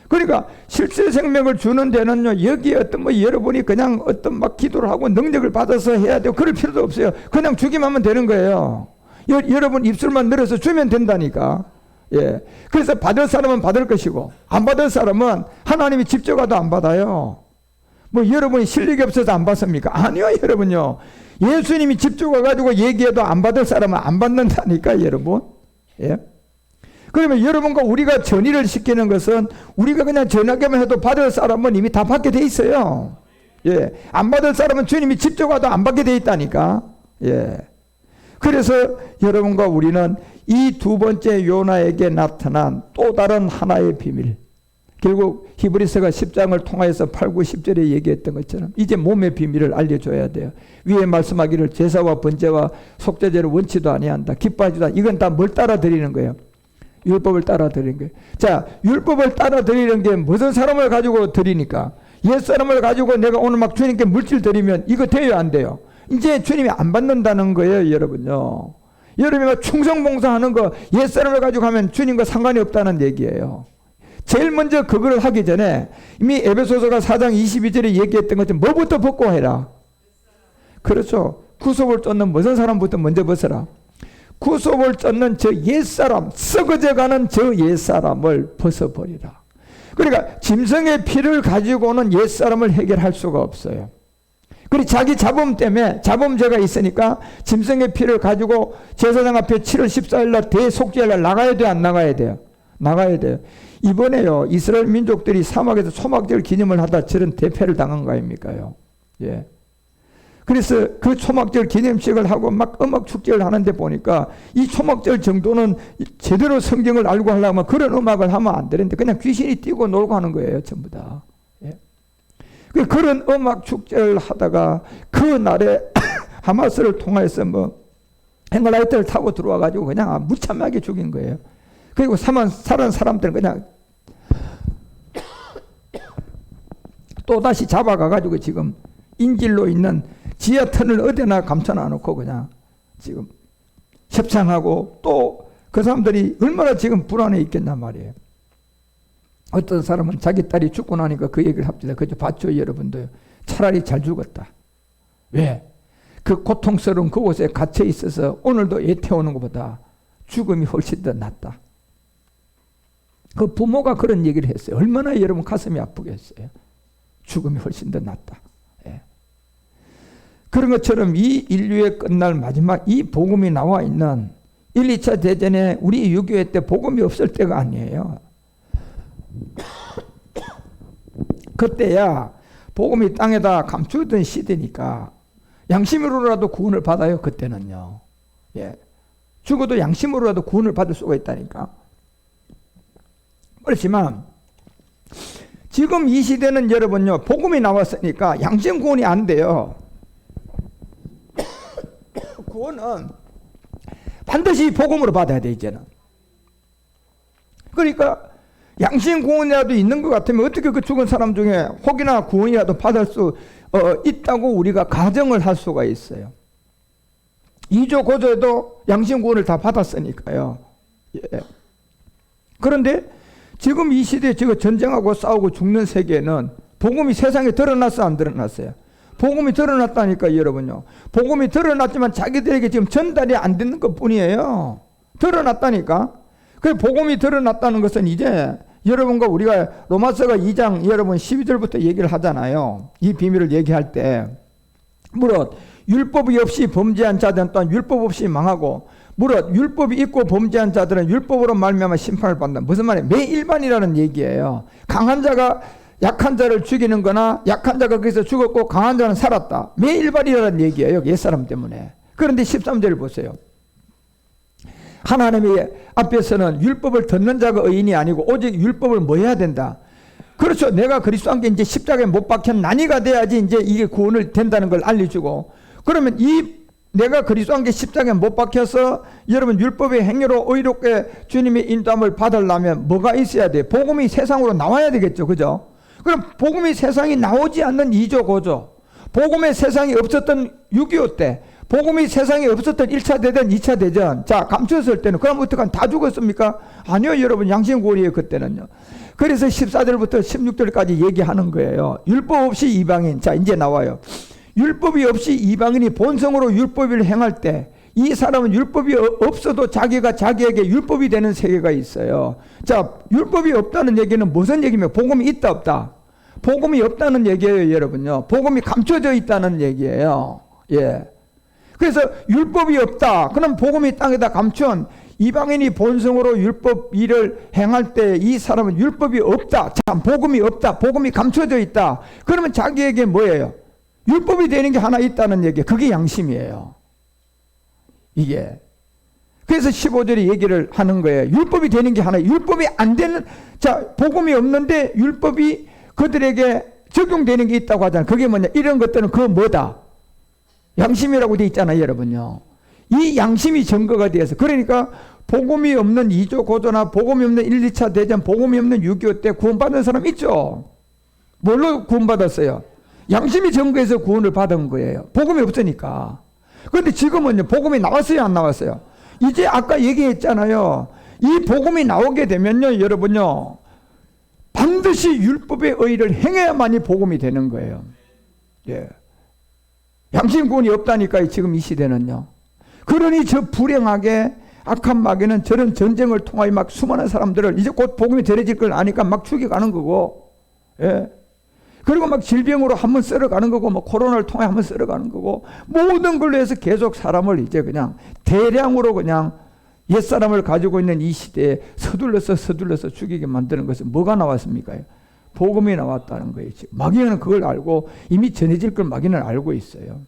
그러니까 실제 생명을 주는 데는요, 여기에 어떤 뭐 여러분이 그냥 어떤 막 기도를 하고 능력을 받아서 해야 돼요. 그럴 필요도 없어요. 그냥 주기만 하면 되는 거예요. 여러분 입술만 늘어서 주면 된다니까. 예. 그래서 받을 사람은 받을 것이고 안 받을 사람은 하나님이 직접 가도 안 받아요. 뭐 여러분이 실력이 없어서 안 받습니까? 아니요, 여러분요. 예수님이 직접 와가지고 얘기해도 안 받을 사람은 안 받는다니까, 여러분. 예. 그러면 여러분과 우리가 전의를 시키는 것은 우리가 그냥 전하기만 해도 받을 사람은 이미 다 받게 돼 있어요. 예. 안 받을 사람은 주님이 직접 와도 안 받게 돼 있다니까. 예. 그래서 여러분과 우리는 이 두 번째 요나에게 나타난 또 다른 하나의 비밀, 결국 히브리서가 10장을 통하여서 8, 9, 10절에 얘기했던 것처럼 이제 몸의 비밀을 알려줘야 돼요. 위에 말씀하기를 제사와 번제와 속죄제를 원치도 아니한다, 기뻐하지도 않다. 이건 다 뭘 따라 드리는 거예요? 율법을 따라 드리는 거예요. 자, 율법을 따라 드리는 게 무슨 사람을 가지고 드리니까, 옛사람을 가지고 내가 오늘 막 주님께 물질 드리면 이거 돼요, 안 돼요? 이제 주님이 안 받는다는 거예요, 여러분요. 여러분이 충성봉사하는 거 옛사람을 가지고 하면 주님과 상관이 없다는 얘기예요. 제일 먼저 그걸 하기 전에 이미 에베소서가 4장 22절에 얘기했던 것처럼 뭐부터 벗고 해라. 그렇죠. 구속을 쫓는 무슨 사람부터 먼저 벗어라. 구속을 쫓는 저 옛사람, 썩어져가는 저 옛사람을 벗어버리라. 그러니까 짐승의 피를 가지고는 옛사람을 해결할 수가 없어요. 그리고 자기 잡음 때문에, 잡음죄가 있으니까 짐승의 피를 가지고 제사장 앞에 7월 14일날 대속죄일날 나가야 돼요, 안 나가야 돼요? 나가야 돼요. 이번에요, 이스라엘 민족들이 사막에서 초막절 기념을 하다 저런 대패를 당한 거 아닙니까요? 예. 그래서 그 초막절 기념식을 하고 막 음악 축제를 하는데 보니까 이 초막절 정도는 제대로 성경을 알고 하려면 그런 음악을 하면 안 되는데 그냥 귀신이 뛰고 놀고 하는 거예요, 전부 다. 예. 그런 음악 축제를 하다가 그 날에 하마스를 통해서 뭐 행라이트를 타고 들어와 가지고 그냥 무참하게 죽인 거예요. 그리고 살은 사람들은 그냥 또다시 잡아가 가지고 지금 인질로 있는 지하터널 어디나 감춰놔 놓고 그냥 지금 협상하고, 또 그 사람들이 얼마나 지금 불안해 있겠단 말이에요. 어떤 사람은 자기 딸이 죽고 나니까 그 얘기를 합니다. 그죠? 봤죠, 여러분들? 차라리 잘 죽었다. 왜? 그 고통스러운 그곳에 갇혀 있어서 오늘도 애 태우는 것보다 죽음이 훨씬 더 낫다. 그 부모가 그런 얘기를 했어요. 얼마나 여러분 가슴이 아프겠어요. 죽음이 훨씬 더 낫다. 예. 그런 것처럼 이 인류의 끝날 마지막 이 복음이 나와 있는 1, 2차 대전에 우리 6.25 때 복음이 없을 때가 아니에요. 그때야 복음이 땅에다 감추던 시대니까 양심으로라도 구원을 받아요, 그때는요. 예. 죽어도 양심으로라도 구원을 받을 수가 있다니까. 그렇지만 지금 이 시대는 여러분요, 복음이 나왔으니까 양심 구원이 안 돼요. 구원은 반드시 복음으로 받아야 돼, 이제는. 그러니까 양심 구원이라도 있는 것 같으면 어떻게 그 죽은 사람 중에 혹이나 구원이라도 받을 수 있다고 우리가 가정을 할 수가 있어요. 2조 고조에도 양심 구원을 다 받았으니까요. 예. 그런데 지금 이 시대에 지금 전쟁하고 싸우고 죽는 세계는 복음이 세상에 드러났어, 안 드러났어요? 복음이 드러났다니까, 여러분요. 복음이 드러났지만 자기들에게 지금 전달이 안 되는 것 뿐이에요. 드러났다니까. 그 복음이 드러났다는 것은 이제 여러분과 우리가 로마서가 2장 여러분 12절부터 얘기를 하잖아요. 이 비밀을 얘기할 때 무릇 율법이 없이 범죄한 자들은 또한 율법 없이 망하고 무릇 율법이 있고 범죄한 자들은 율법으로 말미암아 심판을 받는다. 무슨 말이에요? 매일반이라는 얘기예요. 강한 자가 약한 자를 죽이는 거나 약한 자가 거기서 죽었고 강한 자는 살았다. 매일반이라는 얘기예요. 옛사람 때문에. 그런데 13절 보세요. 하나님의 앞에서는 율법을 듣는 자가 의인이 아니고 오직 율법을 뭐 해야 된다. 그렇죠. 내가 그리스도 함께 이제 십자가에 못 박힌 난이가 돼야지 이제 이게 구원을 된다는 걸 알려주고, 그러면 이 내가 그리스도 함께 십자가에 못 박혀서 여러분 율법의 행위로 의롭게 주님의 인도함을 받으려면 뭐가 있어야 돼? 복음이 세상으로 나와야 되겠죠. 그죠? 그럼 복음이 세상이 나오지 않는 2조 고조, 복음의 세상이 없었던 6.25 때, 복음이 세상에 없었던 1차 대전, 2차 대전, 자, 감추었을 때는, 그럼 어떡한, 다 죽었습니까? 아니요, 여러분, 양심구원이에요, 그때는요. 그래서 14절부터 16절까지 얘기하는 거예요. 율법 없이 이방인, 자, 이제 나와요. 율법이 없이 이방인이 본성으로 율법을 행할 때, 이 사람은 율법이 없어도 자기가 자기에게 율법이 되는 세계가 있어요. 자, 율법이 없다는 얘기는 무슨 얘기입니까? 복음이 있다, 없다? 복음이 없다는 얘기예요, 여러분요. 복음이 감춰져 있다는 얘기예요. 예. 그래서 율법이 없다. 그럼 복음이 땅에다 감춘 이방인이 본성으로 율법 일을 행할 때 이 사람은 율법이 없다. 참, 복음이 없다. 복음이 감춰져 있다. 그러면 자기에게 뭐예요? 율법이 되는 게 하나 있다는 얘기. 그게 양심이에요. 이게. 그래서 15절에 얘기를 하는 거예요. 율법이 되는 게 하나. 율법이 안 되는, 자, 복음이 없는데 율법이 그들에게 적용되는 게 있다고 하잖아요. 그게 뭐냐? 이런 것들은 그거 뭐다? 양심이라고 되어 있잖아요, 여러분요. 이 양심이 증거가 되어서, 그러니까 복음이 없는 2조 고조나 복음이 없는 1, 2차 대전, 복음이 없는 6.25 때 구원받은 사람 있죠? 뭘로 구원받았어요? 양심이 증거해서 구원을 받은 거예요. 복음이 없으니까. 그런데 지금은요, 복음이 나왔어요, 안 나왔어요? 이제 아까 얘기했잖아요. 이 복음이 나오게 되면요, 여러분요, 반드시 율법의 의를 행해야만이 복음이 되는 거예요. 예. 양심 구원이 없다니까요, 지금 이 시대는요. 그러니 저 불행하게 악한 마귀는 저런 전쟁을 통하여 막 수많은 사람들을 이제 곧 복음이 전해질 걸 아니까 막 죽여가는 거고, 예. 그리고 막 질병으로 한번 썰어가는 거고, 뭐 코로나를 통해 한번 썰어가는 거고, 모든 걸로 해서 계속 사람을 이제 그냥 대량으로 그냥 옛사람을 가지고 있는 이 시대에 서둘러서 죽이게 만드는 것은 뭐가 나왔습니까? 복음이 나왔다는 거예요. 지금 마귀는 그걸 알고 이미 전해질 걸 마귀는 알고 있어요.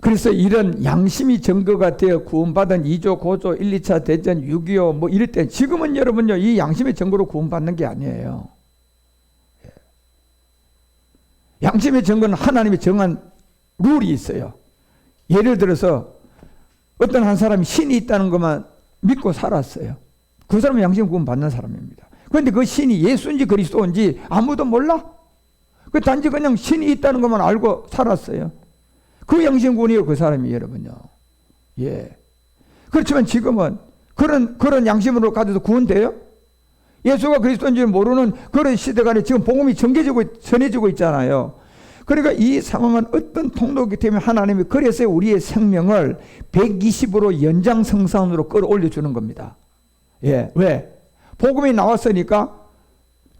그래서 이런 양심이 증거가 되어 구원받은 2조 고조 1, 2차 대전 6.25 뭐 이럴 때, 지금은 여러분요, 이 양심의 증거로 구원받는 게 아니에요. 양심의 증거는 하나님이 정한 룰이 있어요. 예를 들어서 어떤 한 사람이 신이 있다는 것만 믿고 살았어요. 그 사람은 양심 구원 받는 사람입니다. 그런데 그 신이 예수인지 그리스도인지 아무도 몰라. 그 단지 그냥 신이 있다는 것만 알고 살았어요. 그 양심 구원이에요, 그 사람이, 여러분요. 예. 그렇지만 지금은 그런 양심으로 가져도 구원돼요? 예수가 그리스도인지 모르는 그런 시대가 아니라 지금 복음이 전해지고 있잖아요. 그러니까 이 상황은 어떤 통로이기 때문에 하나님이 그래서 우리의 생명을 120으로 연장성산으로 끌어올려 주는 겁니다. 예. 왜? 복음이 나왔으니까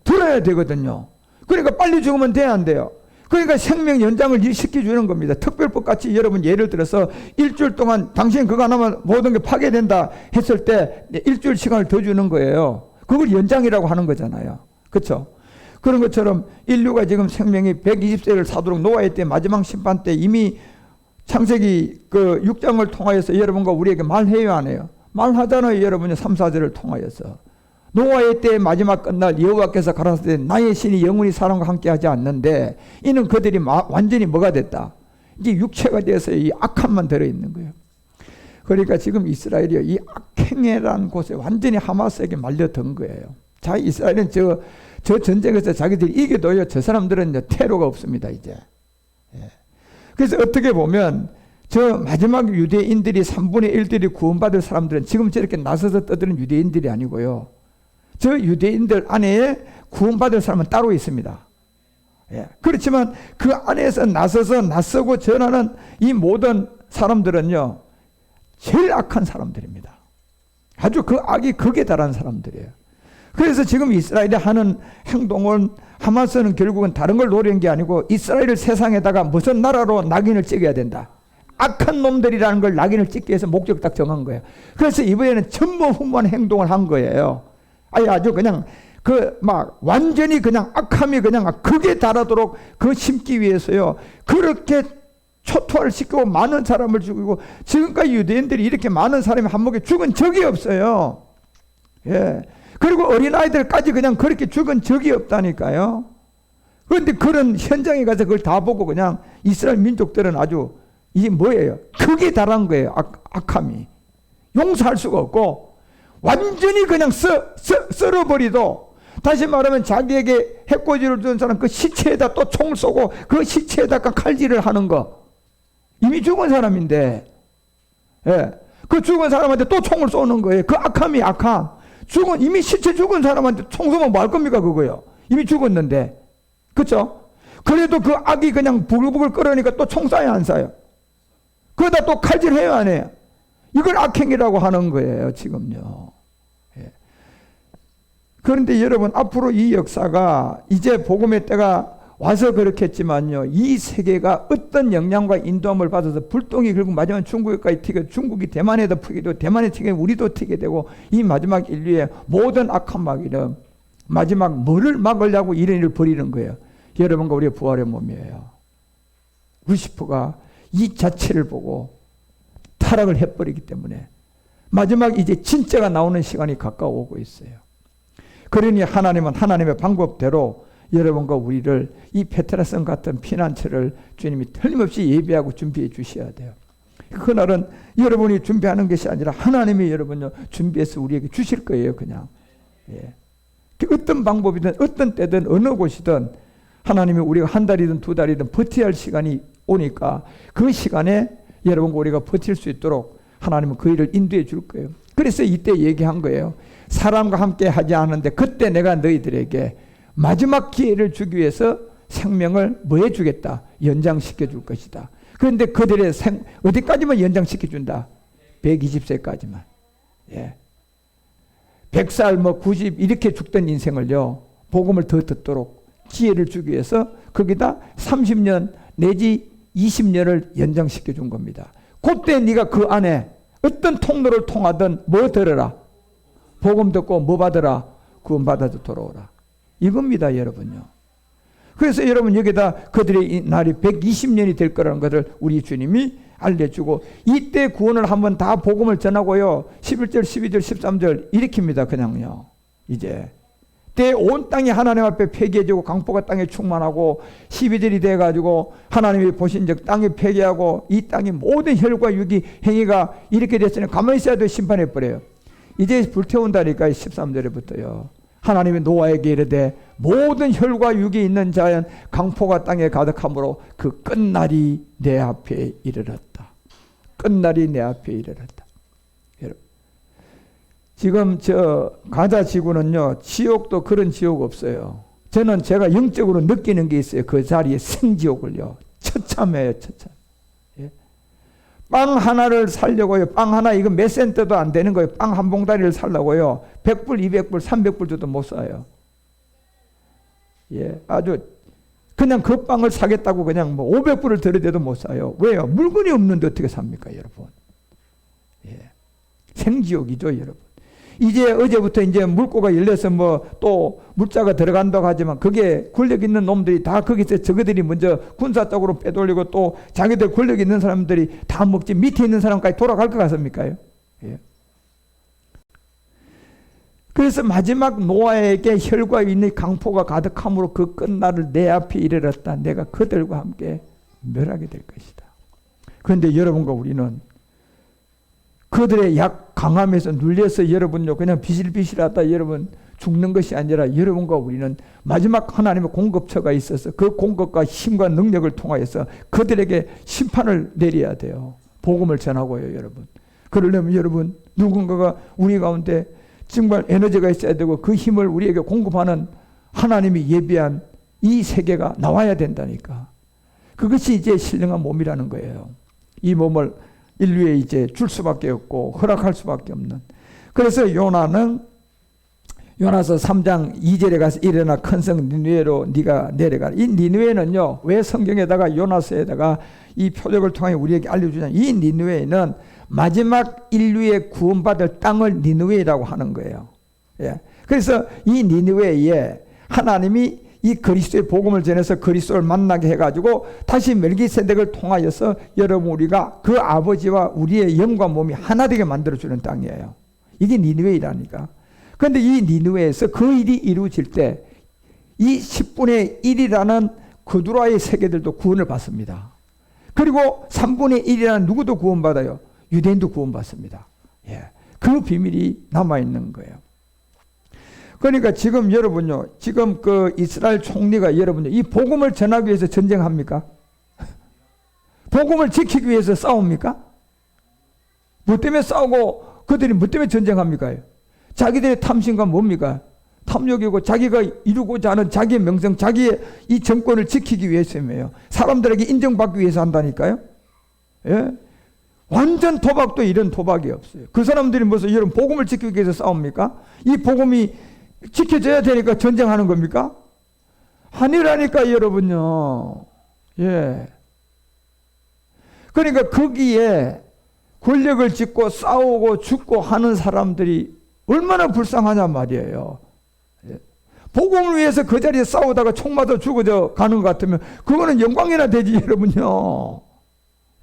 들어야 되거든요. 그러니까 빨리 죽으면 돼야 안 돼요. 그러니까 생명 연장을 시켜주는 겁니다. 특별법 같이 여러분 예를 들어서 일주일 동안 당신 그거 안 하면 모든 게 파괴된다 했을 때 일주일 시간을 더 주는 거예요. 그걸 연장이라고 하는 거잖아요. 그렇죠? 그런 것처럼 인류가 지금 생명이 120세를 사도록 노아의 때 마지막 심판 때 이미 창세기 그 6장을 통하여서 여러분과 우리에게 말해요, 안 해요? 말하잖아요, 여러분이 3, 4절을 통하여서. 노아의 때의 마지막 끝날 여호와께서 가라사대 나의 신이 영원히 사람과 함께하지 않는데 이는 그들이 완전히 뭐가 됐다? 이제 육체가 되어서 이 악함만 들어있는 거예요. 그러니까 지금 이스라엘이 이 악행이라는 곳에 완전히 하마스에게 말려든 거예요. 자, 이스라엘은 저 전쟁에서 자기들이 이겨도요, 저 사람들은 이제 테러가 없습니다, 이제. 예. 그래서 어떻게 보면 저 마지막 유대인들이 3분의 1들이 구원받을 사람들은 지금 저렇게 나서서 떠드는 유대인들이 아니고요. 저 유대인들 안에 구원받을 사람은 따로 있습니다. 예. 그렇지만 그 안에서 나서서 나서고 전하는 이 모든 사람들은요, 제일 악한 사람들입니다. 아주 그 악이 극에 달한 사람들이에요. 그래서 지금 이스라엘이 하는 행동은 하마스는 결국은 다른 걸 노리는 게 아니고 이스라엘을 세상에다가 무슨 나라로 낙인을 찍어야 된다. 악한 놈들이라는 걸 낙인을 찍기 위해서 목적 딱 정한 거예요. 그래서 이번에는 전무후무한 행동을 한 거예요. 아주 그냥 완전히 그냥 악함이 그냥 극에 달하도록 그 심기 위해서요. 그렇게 초토화를 시키고 많은 사람을 죽이고 지금까지 유대인들이 이렇게 많은 사람이 한목에 죽은 적이 없어요. 예. 그리고 어린아이들까지 그냥 그렇게 죽은 적이 없다니까요. 그런데 그런 현장에 가서 그걸 다 보고 그냥 이스라엘 민족들은 아주 이게 뭐예요? 극에 달한 거예요. 악함이. 용서할 수가 없고 완전히 그냥 썰어버리도 다시 말하면 자기에게 해코지를 준 사람 그 시체에다 또 총을 쏘고 그 시체에다가 칼질을 하는 거. 이미 죽은 사람인데, 예. 그 죽은 사람한테 또 총을 쏘는 거예요. 그 악함이 악함. 이미 시체 죽은 사람한테 총 쏘면 뭐 할 겁니까, 그거요? 이미 죽었는데. 그쵸? 그래도 그 악이 그냥 부글부글 끓으니까 또 총 쏴요, 안 쏴요? 그러다 또 칼질해요, 안 해요? 이걸 악행이라고 하는 거예요, 지금요. 예. 그런데 여러분, 앞으로 이 역사가 이제 복음의 때가 와서 그렇겠지만요, 이 세계가 어떤 영향과 인도함을 받아서 불똥이 결국 마지막 중국까지 튀게, 중국이 대만에도 튀게 되고, 대만에 튀게 우리도 튀게 되고, 이 마지막 인류의 모든 악한 마귀는 마지막 뭐를 막으려고 이런 일을 벌이는 거예요. 여러분과 우리의 부활의 몸이에요. 루시퍼가 이 자체를 보고 타락을 해버리기 때문에 마지막 이제 진짜가 나오는 시간이 가까워오고 있어요. 그러니 하나님은 하나님의 방법대로 여러분과 우리를 이 페트라성 같은 피난처를 주님이 틀림없이 예비하고 준비해 주셔야 돼요. 그날은 여러분이 준비하는 것이 아니라 하나님이 여러분을 준비해서 우리에게 주실 거예요, 그냥. 예. 어떤 방법이든 어떤 때든 어느 곳이든 하나님이 우리가 한 달이든 두 달이든 버텨야 할 시간이 오니까 그 시간에 여러분과 우리가 버틸 수 있도록 하나님은 그 일을 인도해 줄 거예요. 그래서 이때 얘기한 거예요. 사람과 함께 하지 않은데 그때 내가 너희들에게 마지막 기회를 주기 위해서 생명을 뭐 해주겠다? 연장시켜 줄 것이다. 그런데 그들의 어디까지만 연장시켜 준다? 120세까지만. 예. 100살 90 이렇게 죽던 인생을요, 복음을 더 듣도록 기회를 주기 위해서 거기다 30년 내지 20년을 연장시켜 준 겁니다. 그때 네가 그 안에 어떤 통로를 통하든 뭐 들어라? 복음 듣고 뭐 받으라? 구원 받아서 돌아오라. 이겁니다, 여러분요. 그래서 여러분 여기다 그들의 이 날이 120년이 될 거라는 것을 우리 주님이 알려주고 이때 구원을 한번 다 복음을 전하고요. 11절, 12절, 13절 일으킵니다. 그냥요. 이제 때 온 땅이 하나님 앞에 폐기해지고 강포가 땅에 충만하고 12절이 돼가지고 하나님이 보신 적 땅이 폐기하고 이 땅이 모든 혈과 육이 행위가 이렇게 됐으니 가만히 있어야 돼 심판해버려요. 이제 불태운다니까 13절에부터요. 하나님이 노아에게 이르되 모든 혈과 육이 있는 자연 강포가 땅에 가득함으로 그 끝날이 내 앞에 이르렀다. 끝날이 내 앞에 이르렀다. 여러분, 지금 저 가자 지구는요, 지옥도 그런 지옥 없어요. 저는 제가 영적으로 느끼는 게 있어요. 그 자리에 생지옥을요. 처참해요, 처참. 예? 빵 하나를 살려고요. 빵 하나 이거 몇 센트도 안 되는 거예요. 빵 한 봉다리를 살려고요. 100불, 200불, 300불 줘도 못 사요. 예, 아주 그냥 그 빵을 사겠다고 그냥 500불을 들여대도 못 사요. 왜요? 물건이 없는데 어떻게 삽니까, 여러분? 예, 생지옥이죠, 여러분. 이제 어제부터 이제 물고가 열려서 또 물자가 들어간다고 하지만 그게 권력 있는 놈들이 다 거기서 저거들이 먼저 군사 쪽으로 빼돌리고 또 자기들 권력 있는 사람들이 다 먹지 밑에 있는 사람까지 돌아갈 것 같습니까? 예. 그래서 마지막 노아에게 혈과 인의 강포가 가득함으로 그 끝날을 내 앞에 이르렀다. 내가 그들과 함께 멸하게 될 것이다. 그런데 여러분과 우리는 그들의 약 강함에서 눌려서 여러분요 그냥 비실비실하다 여러분 죽는 것이 아니라 여러분과 우리는 마지막 하나님의 공급처가 있어서 그 공급과 힘과 능력을 통하여서 그들에게 심판을 내려야 돼요. 복음을 전하고요, 여러분. 그러려면 여러분 누군가가 우리 가운데 정말 에너지가 있어야 되고 그 힘을 우리에게 공급하는 하나님이 예비한 이 세계가 나와야 된다니까. 그것이 이제 신령한 몸이라는 거예요. 이 몸을 인류에 이제 줄 수밖에 없고 허락할 수밖에 없는. 그래서 요나는 요나서 3장 2절에 가서 일어나 큰 성 니느웨로 네가 내려가라. 이 니느웨는요 왜 성경에다가 요나서에다가 이 표적을 통해 우리에게 알려주냐. 이 니느웨는 마지막 인류의 구원받을 땅을 니느웨라고 하는 거예요. 예. 그래서 이 니느웨에 하나님이 이 그리스도의 복음을 전해서 그리스도를 만나게 해가지고 다시 멜기세덱을 통하여서 여러분 우리가 그 아버지와 우리의 영과 몸이 하나 되게 만들어주는 땅이에요. 이게 니느웨이라니까. 그런데 이 니느웨에서 그 일이 이루어질 때 이 10분의 1이라는 그두라의 세계들도 구원을 받습니다. 그리고 3분의 1이라는 누구도 구원받아요. 유대인도 구원받습니다. 예. 그 비밀이 남아있는 거예요. 그러니까 지금 여러분요, 지금 그 이스라엘 총리가 여러분요, 이 복음을 전하기 위해서 전쟁합니까? 복음을 지키기 위해서 싸웁니까? 뭐 때문에 싸우고 그들이 뭐 때문에 전쟁합니까? 자기들의 탐심과 뭡니까? 탐욕이고 자기가 이루고자 하는 자기의 명성, 자기의 이 정권을 지키기 위해서예요. 사람들에게 인정받기 위해서 한다니까요. 예? 완전 도박도 이런 도박이 없어요. 그 사람들이 무슨 이런 복음을 지키기 위해서 싸웁니까? 이 복음이 지켜져야 되니까 전쟁하는 겁니까? 아니라니까 여러분요. 예. 그러니까 거기에 권력을 짓고 싸우고 죽고 하는 사람들이 얼마나 불쌍하냐 말이에요. 예. 복음을 위해서 그 자리에 싸우다가 총 맞아 죽어져 가는 것 같으면 그거는 영광이나 되지 여러분요.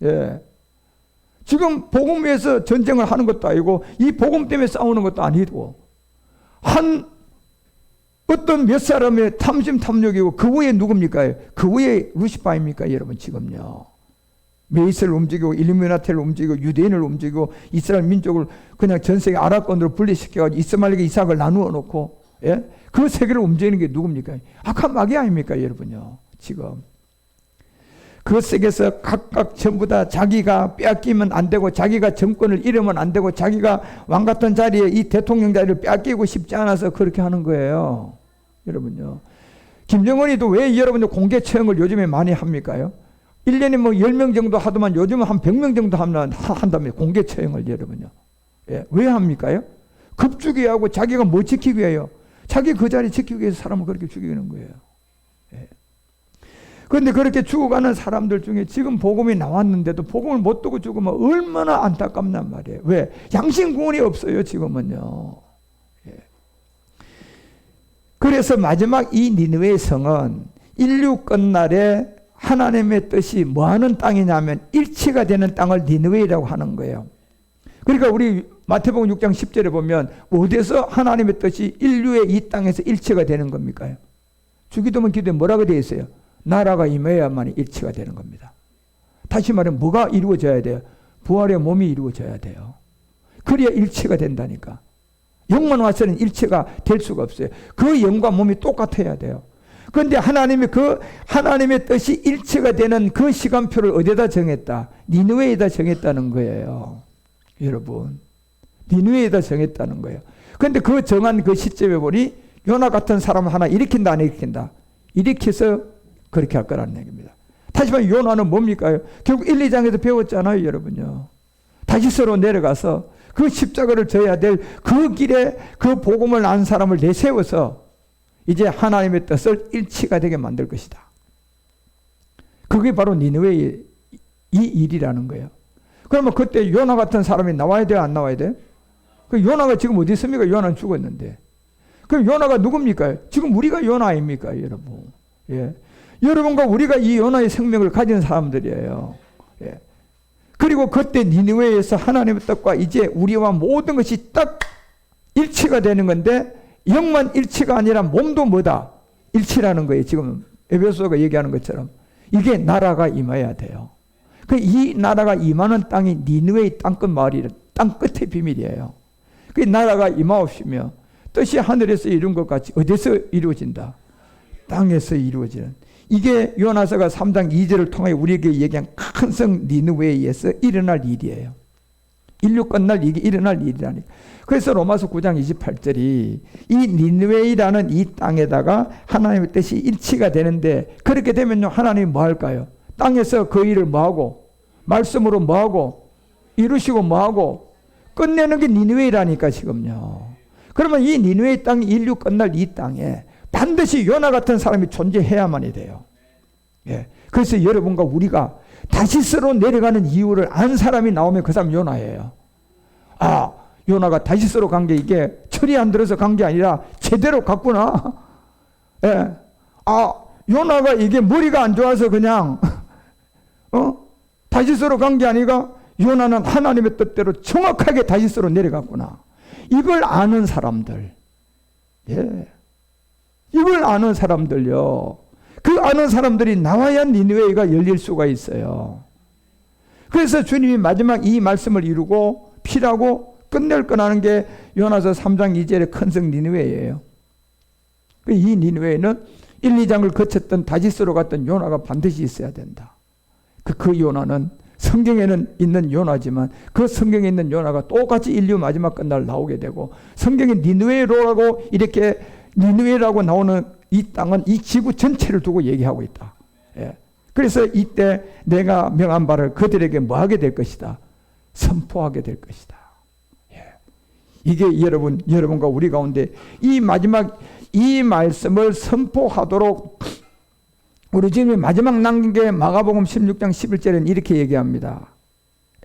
예. 지금 복음 위해서 전쟁을 하는 것도 아니고 이 복음 때문에 싸우는 것도 아니고 한 어떤 몇 사람의 탐심 탐욕이고 그 위에 누굽니까? 그 위에 루시파입니까 여러분 지금요. 메이스를 움직이고 일루미나티를 움직이고 유대인을 움직이고 이스라엘 민족을 그냥 전 세계 아랍권으로 분리시켜가지고 이스마엘에게 이삭을 나누어 놓고 예? 그 세계를 움직이는 게 누굽니까? 악한 마귀 아닙니까 여러분요. 지금 그 세계에서 각각 전부 다 자기가 빼앗기면 안 되고 자기가 정권을 잃으면 안 되고 자기가 왕 같은 자리에 이 대통령 자리를 빼앗기고 싶지 않아서 그렇게 하는 거예요. 여러분요. 김정은이도 왜 여러분들 공개 처형을 요즘에 많이 합니까요? 1년에 뭐 10명 정도 하더만 요즘은 한 100명 정도 한다며 공개 처형을 여러분요. 예. 왜 합니까요? 급죽이 하고 자기가 뭐 지키기 위해요? 자기 그 자리 지키기 위해서 사람을 그렇게 죽이는 거예요. 예. 그런데 그렇게 죽어가는 사람들 중에 지금 복음이 나왔는데도 복음을 못 듣고 죽으면 얼마나 안타깝단 말이에요. 왜? 양심구원이 없어요 지금은요. 예. 그래서 마지막 이 니느웨 성은 인류 끝날에 하나님의 뜻이 뭐하는 땅이냐면 일치가 되는 땅을 니느웨라고 하는 거예요. 그러니까 우리 마태복음 6장 10절에 보면 어디서 하나님의 뜻이 인류의 이 땅에서 일치가 되는 겁니까? 주기도문 기도에 뭐라고 되어 있어요? 나라가 임해야만 일치가 되는 겁니다. 다시 말하면 뭐가 이루어져야 돼요? 부활의 몸이 이루어져야 돼요. 그래야 일치가 된다니까. 영만 와서는 일치가 될 수가 없어요. 그 영과 몸이 똑같아야 돼요. 그런데 하나님의 뜻이 일치가 되는 그 시간표를 어디다 정했다? 니느웨에다 정했다는 거예요. 여러분. 니느웨에다 정했다는 거예요. 그런데 그 정한 그 시점에 보니 요나 같은 사람을 하나 일으킨다 안 일으킨다? 일으켜서 그렇게 할 거라는 얘기입니다. 다시 말해 요나는 뭡니까? 결국 1, 2장에서 배웠잖아요 여러분요. 다시스로 내려가서 그 십자가를 져야 될 그 길에 그 복음을 안 사람을 내세워서 이제 하나님의 뜻을 일치가 되게 만들 것이다. 그게 바로 니느웨의 이 일이라는 거예요. 그러면 그때 요나 같은 사람이 나와야 돼요? 안 나와야 돼요? 그 요나가 지금 어디 있습니까? 요나는 죽었는데. 그럼 요나가 누굽니까? 지금 우리가 요나 아닙니까 여러분? 예. 여러분과 우리가 이 요나의 생명을 가진 사람들이에요. 예. 그리고 그때 니느웨에서 하나님의 뜻과 이제 우리와 모든 것이 딱 일치가 되는 건데 영만 일치가 아니라 몸도 뭐다? 일치라는 거예요. 지금 에베소서가 얘기하는 것처럼 이게 나라가 임해야 돼요. 이 나라가 임하는 땅이 니느웨의 땅끝 마을이 땅 끝의 비밀이에요. 그 나라가 임하옵시며 뜻이 하늘에서 이룬 것 같이 어디서 이루어진다? 땅에서 이루어지는. 이게 요나서가 3장 2절을 통해 우리에게 얘기한 큰 성 니느웨에 의해서 일어날 일이에요. 인류 끝날 이게 일어날 일이라니까. 그래서 로마서 9장 28절이 이 니느웨이라는 이 땅에다가 하나님의 뜻이 일치가 되는데 그렇게 되면요 하나님이 뭐 할까요? 땅에서 그 일을 뭐 하고 말씀으로 뭐 하고 이루시고 뭐 하고 끝내는 게 니느웨이라니까 지금요. 그러면 이 니느웨이 땅 인류 끝날 이 땅에 반드시 요나 같은 사람이 존재해야만이 돼요. 예. 그래서 여러분과 우리가 다시스로 내려가는 이유를 안 사람이 나오면 그 사람 요나예요. 아, 요나가 다시스로 간 게 이게 철이 안 들어서 간 게 아니라 제대로 갔구나. 예. 아, 요나가 이게 머리가 안 좋아서 그냥 다시스로 간 게 아니라 요나는 하나님의 뜻대로 정확하게 다시스로 내려갔구나. 이걸 아는 사람들. 예. 이걸 아는 사람들요. 그 아는 사람들이 나와야 니느웨가 열릴 수가 있어요. 그래서 주님이 마지막 이 말씀을 이루고 피라고 끝낼 거라는 게 요나서 3장 2절의 큰 성 니느웨예요. 이 니느웨는 1, 2장을 거쳤던 다시스로 갔던 요나가 반드시 있어야 된다. 그 요나는 성경에는 있는 요나지만 그 성경에 있는 요나가 똑같이 인류 마지막 끝날 나오게 되고 성경에 니느웨로라고 이렇게 니느웨라고 나오는 이 땅은 이 지구 전체를 두고 얘기하고 있다. 예. 그래서 이때 내가 명한 바를 그들에게 뭐하게 될 것이다. 선포하게 될 것이다. 예. 이게 여러분과 우리 가운데 이 마지막 이 말씀을 선포하도록 우리 지금 마지막 남긴 게 마가복음 16장 11절에는 이렇게 얘기합니다.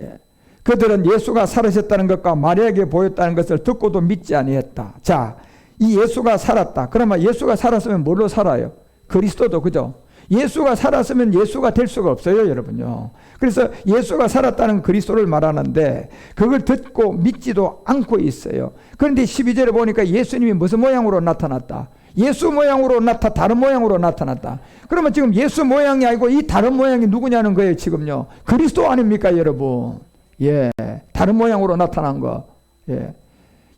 예. 그들은 예수가 살으셨다는 것과 마리아에게 보였다는 것을 듣고도 믿지 아니했다. 자, 이 예수가 살았다. 그러면 예수가 살았으면 뭘로 살아요? 그리스도도 그죠? 예수가 살았으면 예수가 될 수가 없어요, 여러분요. 그래서 예수가 살았다는 그리스도를 말하는데 그걸 듣고 믿지도 않고 있어요. 그런데 12절에 보니까 예수님이 무슨 모양으로 나타났다? 예수 모양으로 다른 모양으로 나타났다. 그러면 지금 예수 모양이 아니고 이 다른 모양이 누구냐는 거예요, 지금요. 그리스도 아닙니까, 여러분? 예. 다른 모양으로 나타난 거. 예.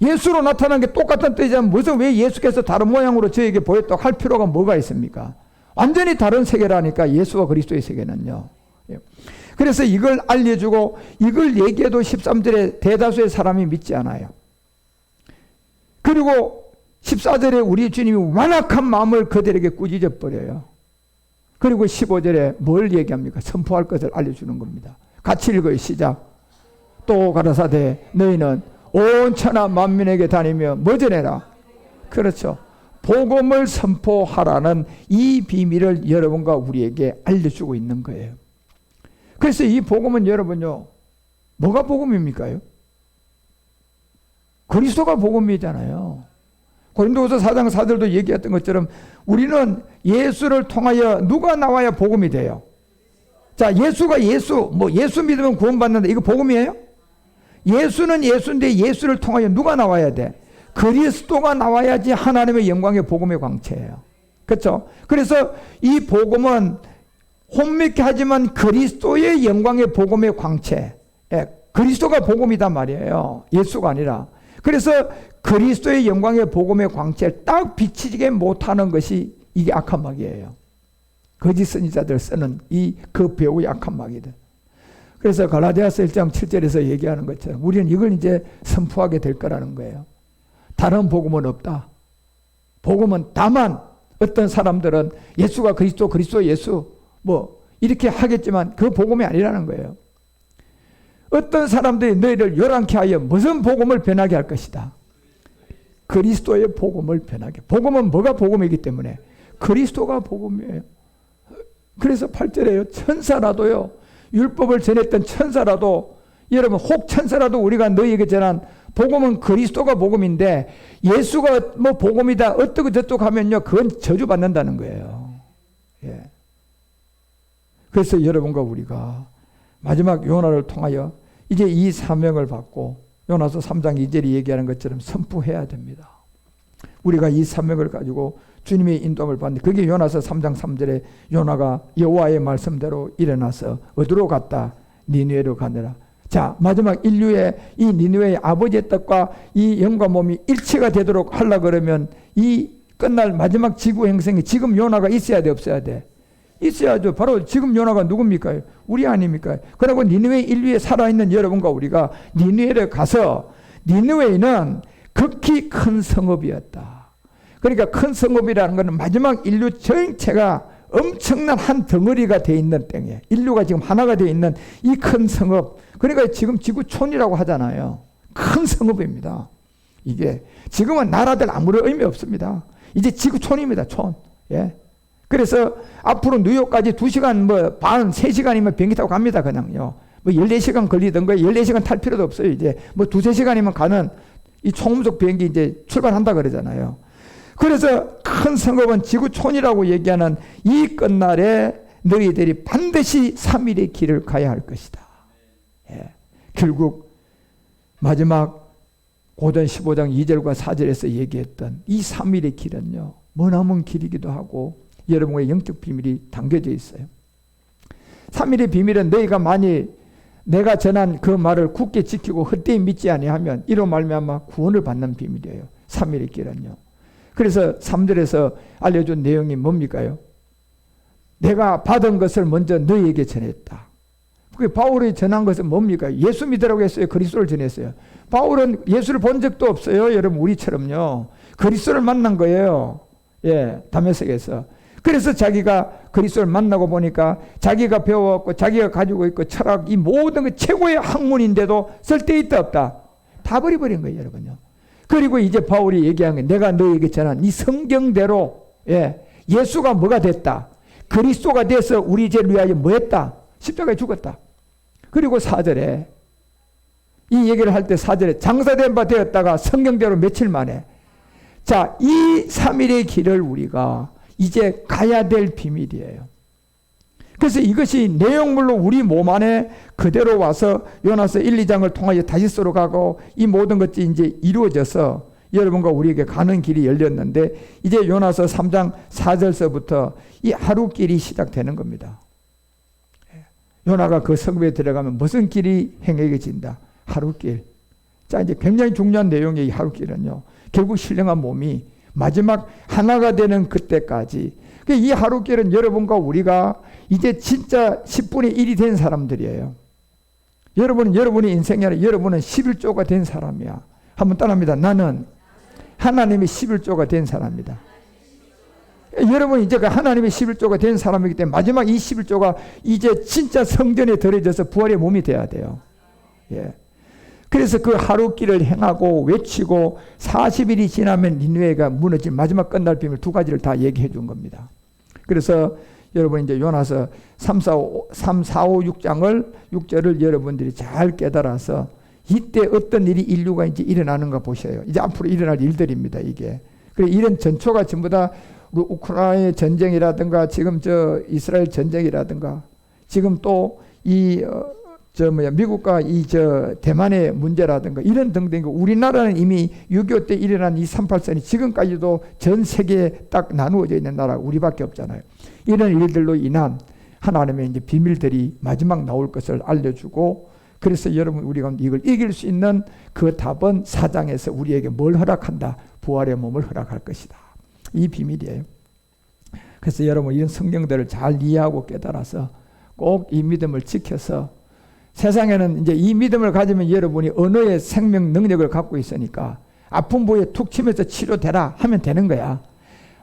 예수로 나타난 게 똑같은 뜻이지만 무슨 왜 예수께서 다른 모양으로 저에게 보였다고 할 필요가 뭐가 있습니까? 완전히 다른 세계라니까 예수와 그리스도의 세계는요. 그래서 이걸 알려주고 이걸 얘기해도 13절에 대다수의 사람이 믿지 않아요. 그리고 14절에 우리 주님이 완악한 마음을 그들에게 꾸짖어 버려요. 그리고 15절에 뭘 얘기합니까? 선포할 것을 알려주는 겁니다. 같이 읽어요. 시작. 또 가라사대 너희는 온 천하 만민에게 다니며 뭐 전해라? 그렇죠. 복음을 선포하라는 이 비밀을 여러분과 우리에게 알려주고 있는 거예요. 그래서 이 복음은 여러분요, 뭐가 복음입니까요? 그리스도가 복음이잖아요. 고린도후서 4장 4절도 얘기했던 것처럼 우리는 예수를 통하여 누가 나와야 복음이 돼요? 자, 예수가 예수 믿으면 구원받는다. 이거 복음이에요? 예수는 예수인데 예수를 통하여 누가 나와야 돼? 그리스도가 나와야지 하나님의 영광의 복음의 광채예요. 그렇죠? 그래서 이 복음은 혼미케 하지만 그리스도의 영광의 복음의 광채. 예, 그리스도가 복음이단 말이에요. 예수가 아니라. 그래서 그리스도의 영광의 복음의 광채를 딱 비치게 못하는 것이 이게 악한 마귀예요. 거짓 선지자들 쓰는 그 배우의 악한 마귀들. 그래서 갈라디아서 1장 7절에서 얘기하는 것처럼 우리는 이걸 이제 선포하게 될 거라는 거예요. 다른 복음은 없다. 복음은 다만 어떤 사람들은 예수가 그리스도, 그리스도 예수 이렇게 하겠지만 그 복음이 아니라는 거예요. 어떤 사람들이 너희를 요란케 하여 무슨 복음을 변하게 할 것이다. 그리스도의 복음을 변하게. 복음은 뭐가 복음이기 때문에 그리스도가 복음이에요. 그래서 8절에요. 천사라도요. 율법을 전했던 천사라도 여러분 혹 천사라도 우리가 너희에게 전한 복음은 그리스도가 복음인데 예수가 복음이다 어떻고 저떻고 하면요 그건 저주받는다는 거예요. 예. 그래서 여러분과 우리가 마지막 요나를 통하여 이제 이 사명을 받고 요나서 3장 2절이 얘기하는 것처럼 선포해야 됩니다. 우리가 이 사명을 가지고 주님의 인도함을 받는데, 그게 요나서 3장 3절에 요나가 여호와의 말씀대로 일어나서 어디로 갔다? 니느웨로 가느라. 자, 마지막 인류의 이 니느웨의 아버지의 뜻과 이 영과 몸이 일치가 되도록 하려고 그러면 이 끝날 마지막 지구 행성에 지금 요나가 있어야 돼, 없어야 돼? 있어야죠. 바로 지금 요나가 누굽니까? 우리 아닙니까? 그리고 니느웨 인류에 살아있는 여러분과 우리가 니느웨를 가서, 니느웨는 극히 큰 성읍이었다. 그러니까 큰 성읍이라는 것은 마지막 인류 전체가 엄청난 한 덩어리가 되어 있는 땅에, 인류가 지금 하나가 되어 있는 이 큰 성읍, 그러니까 지금 지구촌이라고 하잖아요. 큰 성읍입니다. 이게 지금은 나라들 아무런 의미 없습니다. 이제 지구촌입니다. 촌. 예. 그래서 앞으로 뉴욕까지 2시간 반, 3시간이면 비행기 타고 갑니다. 그냥요. 14시간 걸리던 거에 14시간 탈 필요도 없어요. 이제 2-3시간이면 가는 이 초음속 비행기 이제 출발한다 그러잖아요. 그래서 큰 성읍은 지구촌이라고 얘기하는 이 끝날에 너희들이 반드시 3일의 길을 가야 할 것이다. 예. 결국 마지막 고전 15장 2절과 4절에서 얘기했던 이 3일의 길은요, 머나먼 길이기도 하고 여러분의 영적 비밀이 담겨져 있어요. 3일의 비밀은 너희가 만일 내가 전한 그 말을 굳게 지키고 헛되이 믿지 아니하면 이로 말미암아 구원을 받는 비밀이에요. 3일의 길은요. 그래서 3절에서 알려준 내용이 뭡니까요? 내가 받은 것을 먼저 너희에게 전했다. 그 바울이 전한 것은 뭡니까? 예수 믿으라고 했어요? 그리스도를 전했어요? 바울은 예수를 본 적도 없어요. 여러분 우리처럼요. 그리스도를 만난 거예요. 예, 다메섹에서. 그래서 자기가 그리스도를 만나고 보니까 자기가 배워왔고 자기가 가지고 있고 철학, 이 모든 게 최고의 학문인데도 쓸데있다 없다. 다 버려버린 거예요, 여러분요. 그리고 이제 바울이 얘기한 게 내가 너에게 전한 이 성경대로, 예, 예수가 뭐가 됐다? 그리스도가 돼서 우리 죄를 위하여 뭐 했다? 십자가에 죽었다. 그리고 4절에 이 얘기를 할 때 4절에 장사된 바 되었다가 성경대로 며칠 만에, 자, 이 3일의 길을 우리가 이제 가야 될 비밀이에요. 그래서 이것이 내용물로 우리 몸 안에 그대로 와서 요나서 1, 2장을 통하여 다시스로 가고 이 모든 것이 이제 이루어져서 여러분과 우리에게 가는 길이 열렸는데, 이제 요나서 3장 4절서부터 이 하루길이 시작되는 겁니다. 요나가 그 성읍에 들어가면 무슨 길이 행해진다? 하루길. 자, 이제 굉장히 중요한 내용의 이 하루길은요, 결국 신령한 몸이 마지막 하나가 되는 그때까지, 이 하루길은 여러분과 우리가 이제 진짜 10분의 1이 된 사람들이에요. 여러분은 여러분의 인생이 아니라 여러분은 11조가 된 사람이야. 한번 따라합니다. 나는 하나님의 11조가 된 사람이다. 여러분 이제 하나님의 11조가 된 사람이기 때문에 마지막 이 11조가 이제 진짜 성전에 들어져서 부활의 몸이 돼야 돼요. 예. 그래서 그 하루길을 행하고 외치고 40일이 지나면 니느웨가 무너진 마지막 끝날 비밀 2가지를 다 얘기해 준 겁니다. 그래서 여러분 이제 요나서 3, 4, 5, 6장을 6절을 여러분들이 잘 깨달아서 이때 어떤 일이 인류가 이제 일어나는가 보셔요. 이제 앞으로 일어날 일들입니다, 이게. 그래 이런 전초가 전부 다 우크라이나 전쟁이라든가 지금 저 이스라엘 전쟁이라든가 지금 또 이 미국과 이 대만의 문제라든가 이런 등등, 우리나라는 이미 6.25 때 일어난 이 38선이 지금까지도 전 세계에 딱 나누어져 있는 나라가 우리밖에 없잖아요. 이런 일들로 인한 하나님의 이제 비밀들이 마지막 나올 것을 알려주고, 그래서 여러분 우리가 이걸 이길 수 있는 그 답은 4장에서 우리에게 뭘 허락한다? 부활의 몸을 허락할 것이다. 이 비밀이에요. 그래서 여러분 이런 성경들을 잘 이해하고 깨달아서 꼭 이 믿음을 지켜서, 세상에는 이제 이 믿음을 가지면 여러분이 언어의 생명 능력을 갖고 있으니까 아픈 부위에 툭 치면서 치료되라 하면 되는 거야.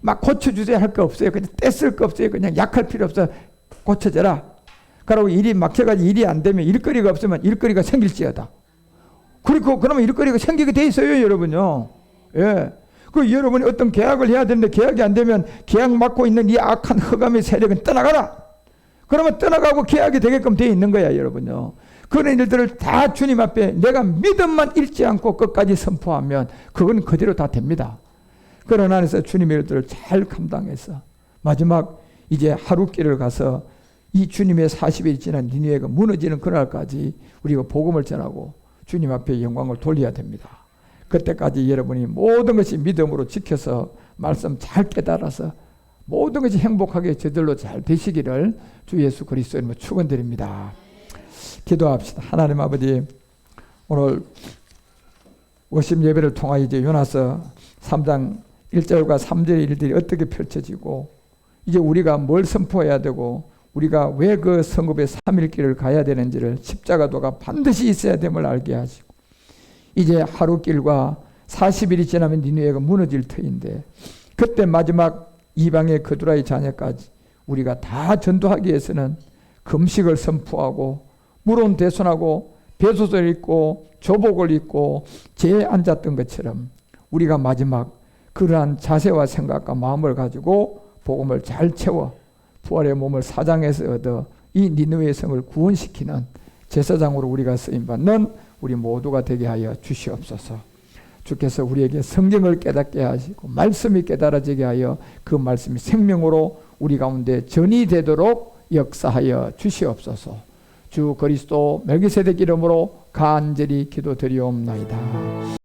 막 고쳐주세요 할 거 없어요. 그냥 떼쓸 거 없어요. 그냥 약할 필요 없어. 고쳐져라. 그러고 일이 막혀가지고 일이 안 되면 일거리가 없으면 일거리가 생길지어다. 그리고 그러면 일거리가 생기게 돼 있어요, 여러분요. 예. 그 여러분이 어떤 계약을 해야 되는데 계약이 안 되면 계약 맡고 있는 이 악한 흑암의 세력은 떠나가라. 그러면 떠나가고 계약이 되게끔 되어 있는 거야, 여러분요. 그런 일들을 다 주님 앞에 내가 믿음만 잃지 않고 끝까지 선포하면 그건 그대로 다 됩니다. 그런 안에서 주님의 일들을 잘 감당해서 마지막 이제 하루길을 가서 이 주님의 40일이 지난 니느웨가 무너지는 그날까지 우리가 복음을 전하고 주님 앞에 영광을 돌려야 됩니다. 그때까지 여러분이 모든 것이 믿음으로 지켜서 말씀 잘 깨달아서 모든 것이 행복하게 저절로 잘 되시기를 주 예수 그리스도 이름으로 축원드립니다. 기도합시다. 하나님 아버지, 오늘 워십 예배를 통하여 이제 요나서 3장 1절과 3절의 일들이 어떻게 펼쳐지고 이제 우리가 뭘 선포해야 되고 우리가 왜 그 성읍의 3일길을 가야 되는지를 십자가도가 반드시 있어야 됨을 알게 하시고 이제 하루 길과 40일이 지나면 니느웨가 무너질 터인데 그때 마지막 이방의 그두라의 자녀까지 우리가 다 전도하기 위해서는 금식을 선포하고 물온 대손하고 배소를 입고 조복을 입고 재에 앉았던 것처럼 우리가 마지막 그러한 자세와 생각과 마음을 가지고 복음을 잘 채워 부활의 몸을 사장에서 얻어 이 니느웨 성을 구원시키는 제사장으로 우리가 쓰임받는 우리 모두가 되게 하여 주시옵소서. 주께서 우리에게 성경을 깨닫게 하시고 말씀이 깨달아지게 하여 그 말씀이 생명으로 우리 가운데 전이되도록 역사하여 주시옵소서. 주 그리스도 멜기세덱 이름으로 간절히 기도드리옵나이다.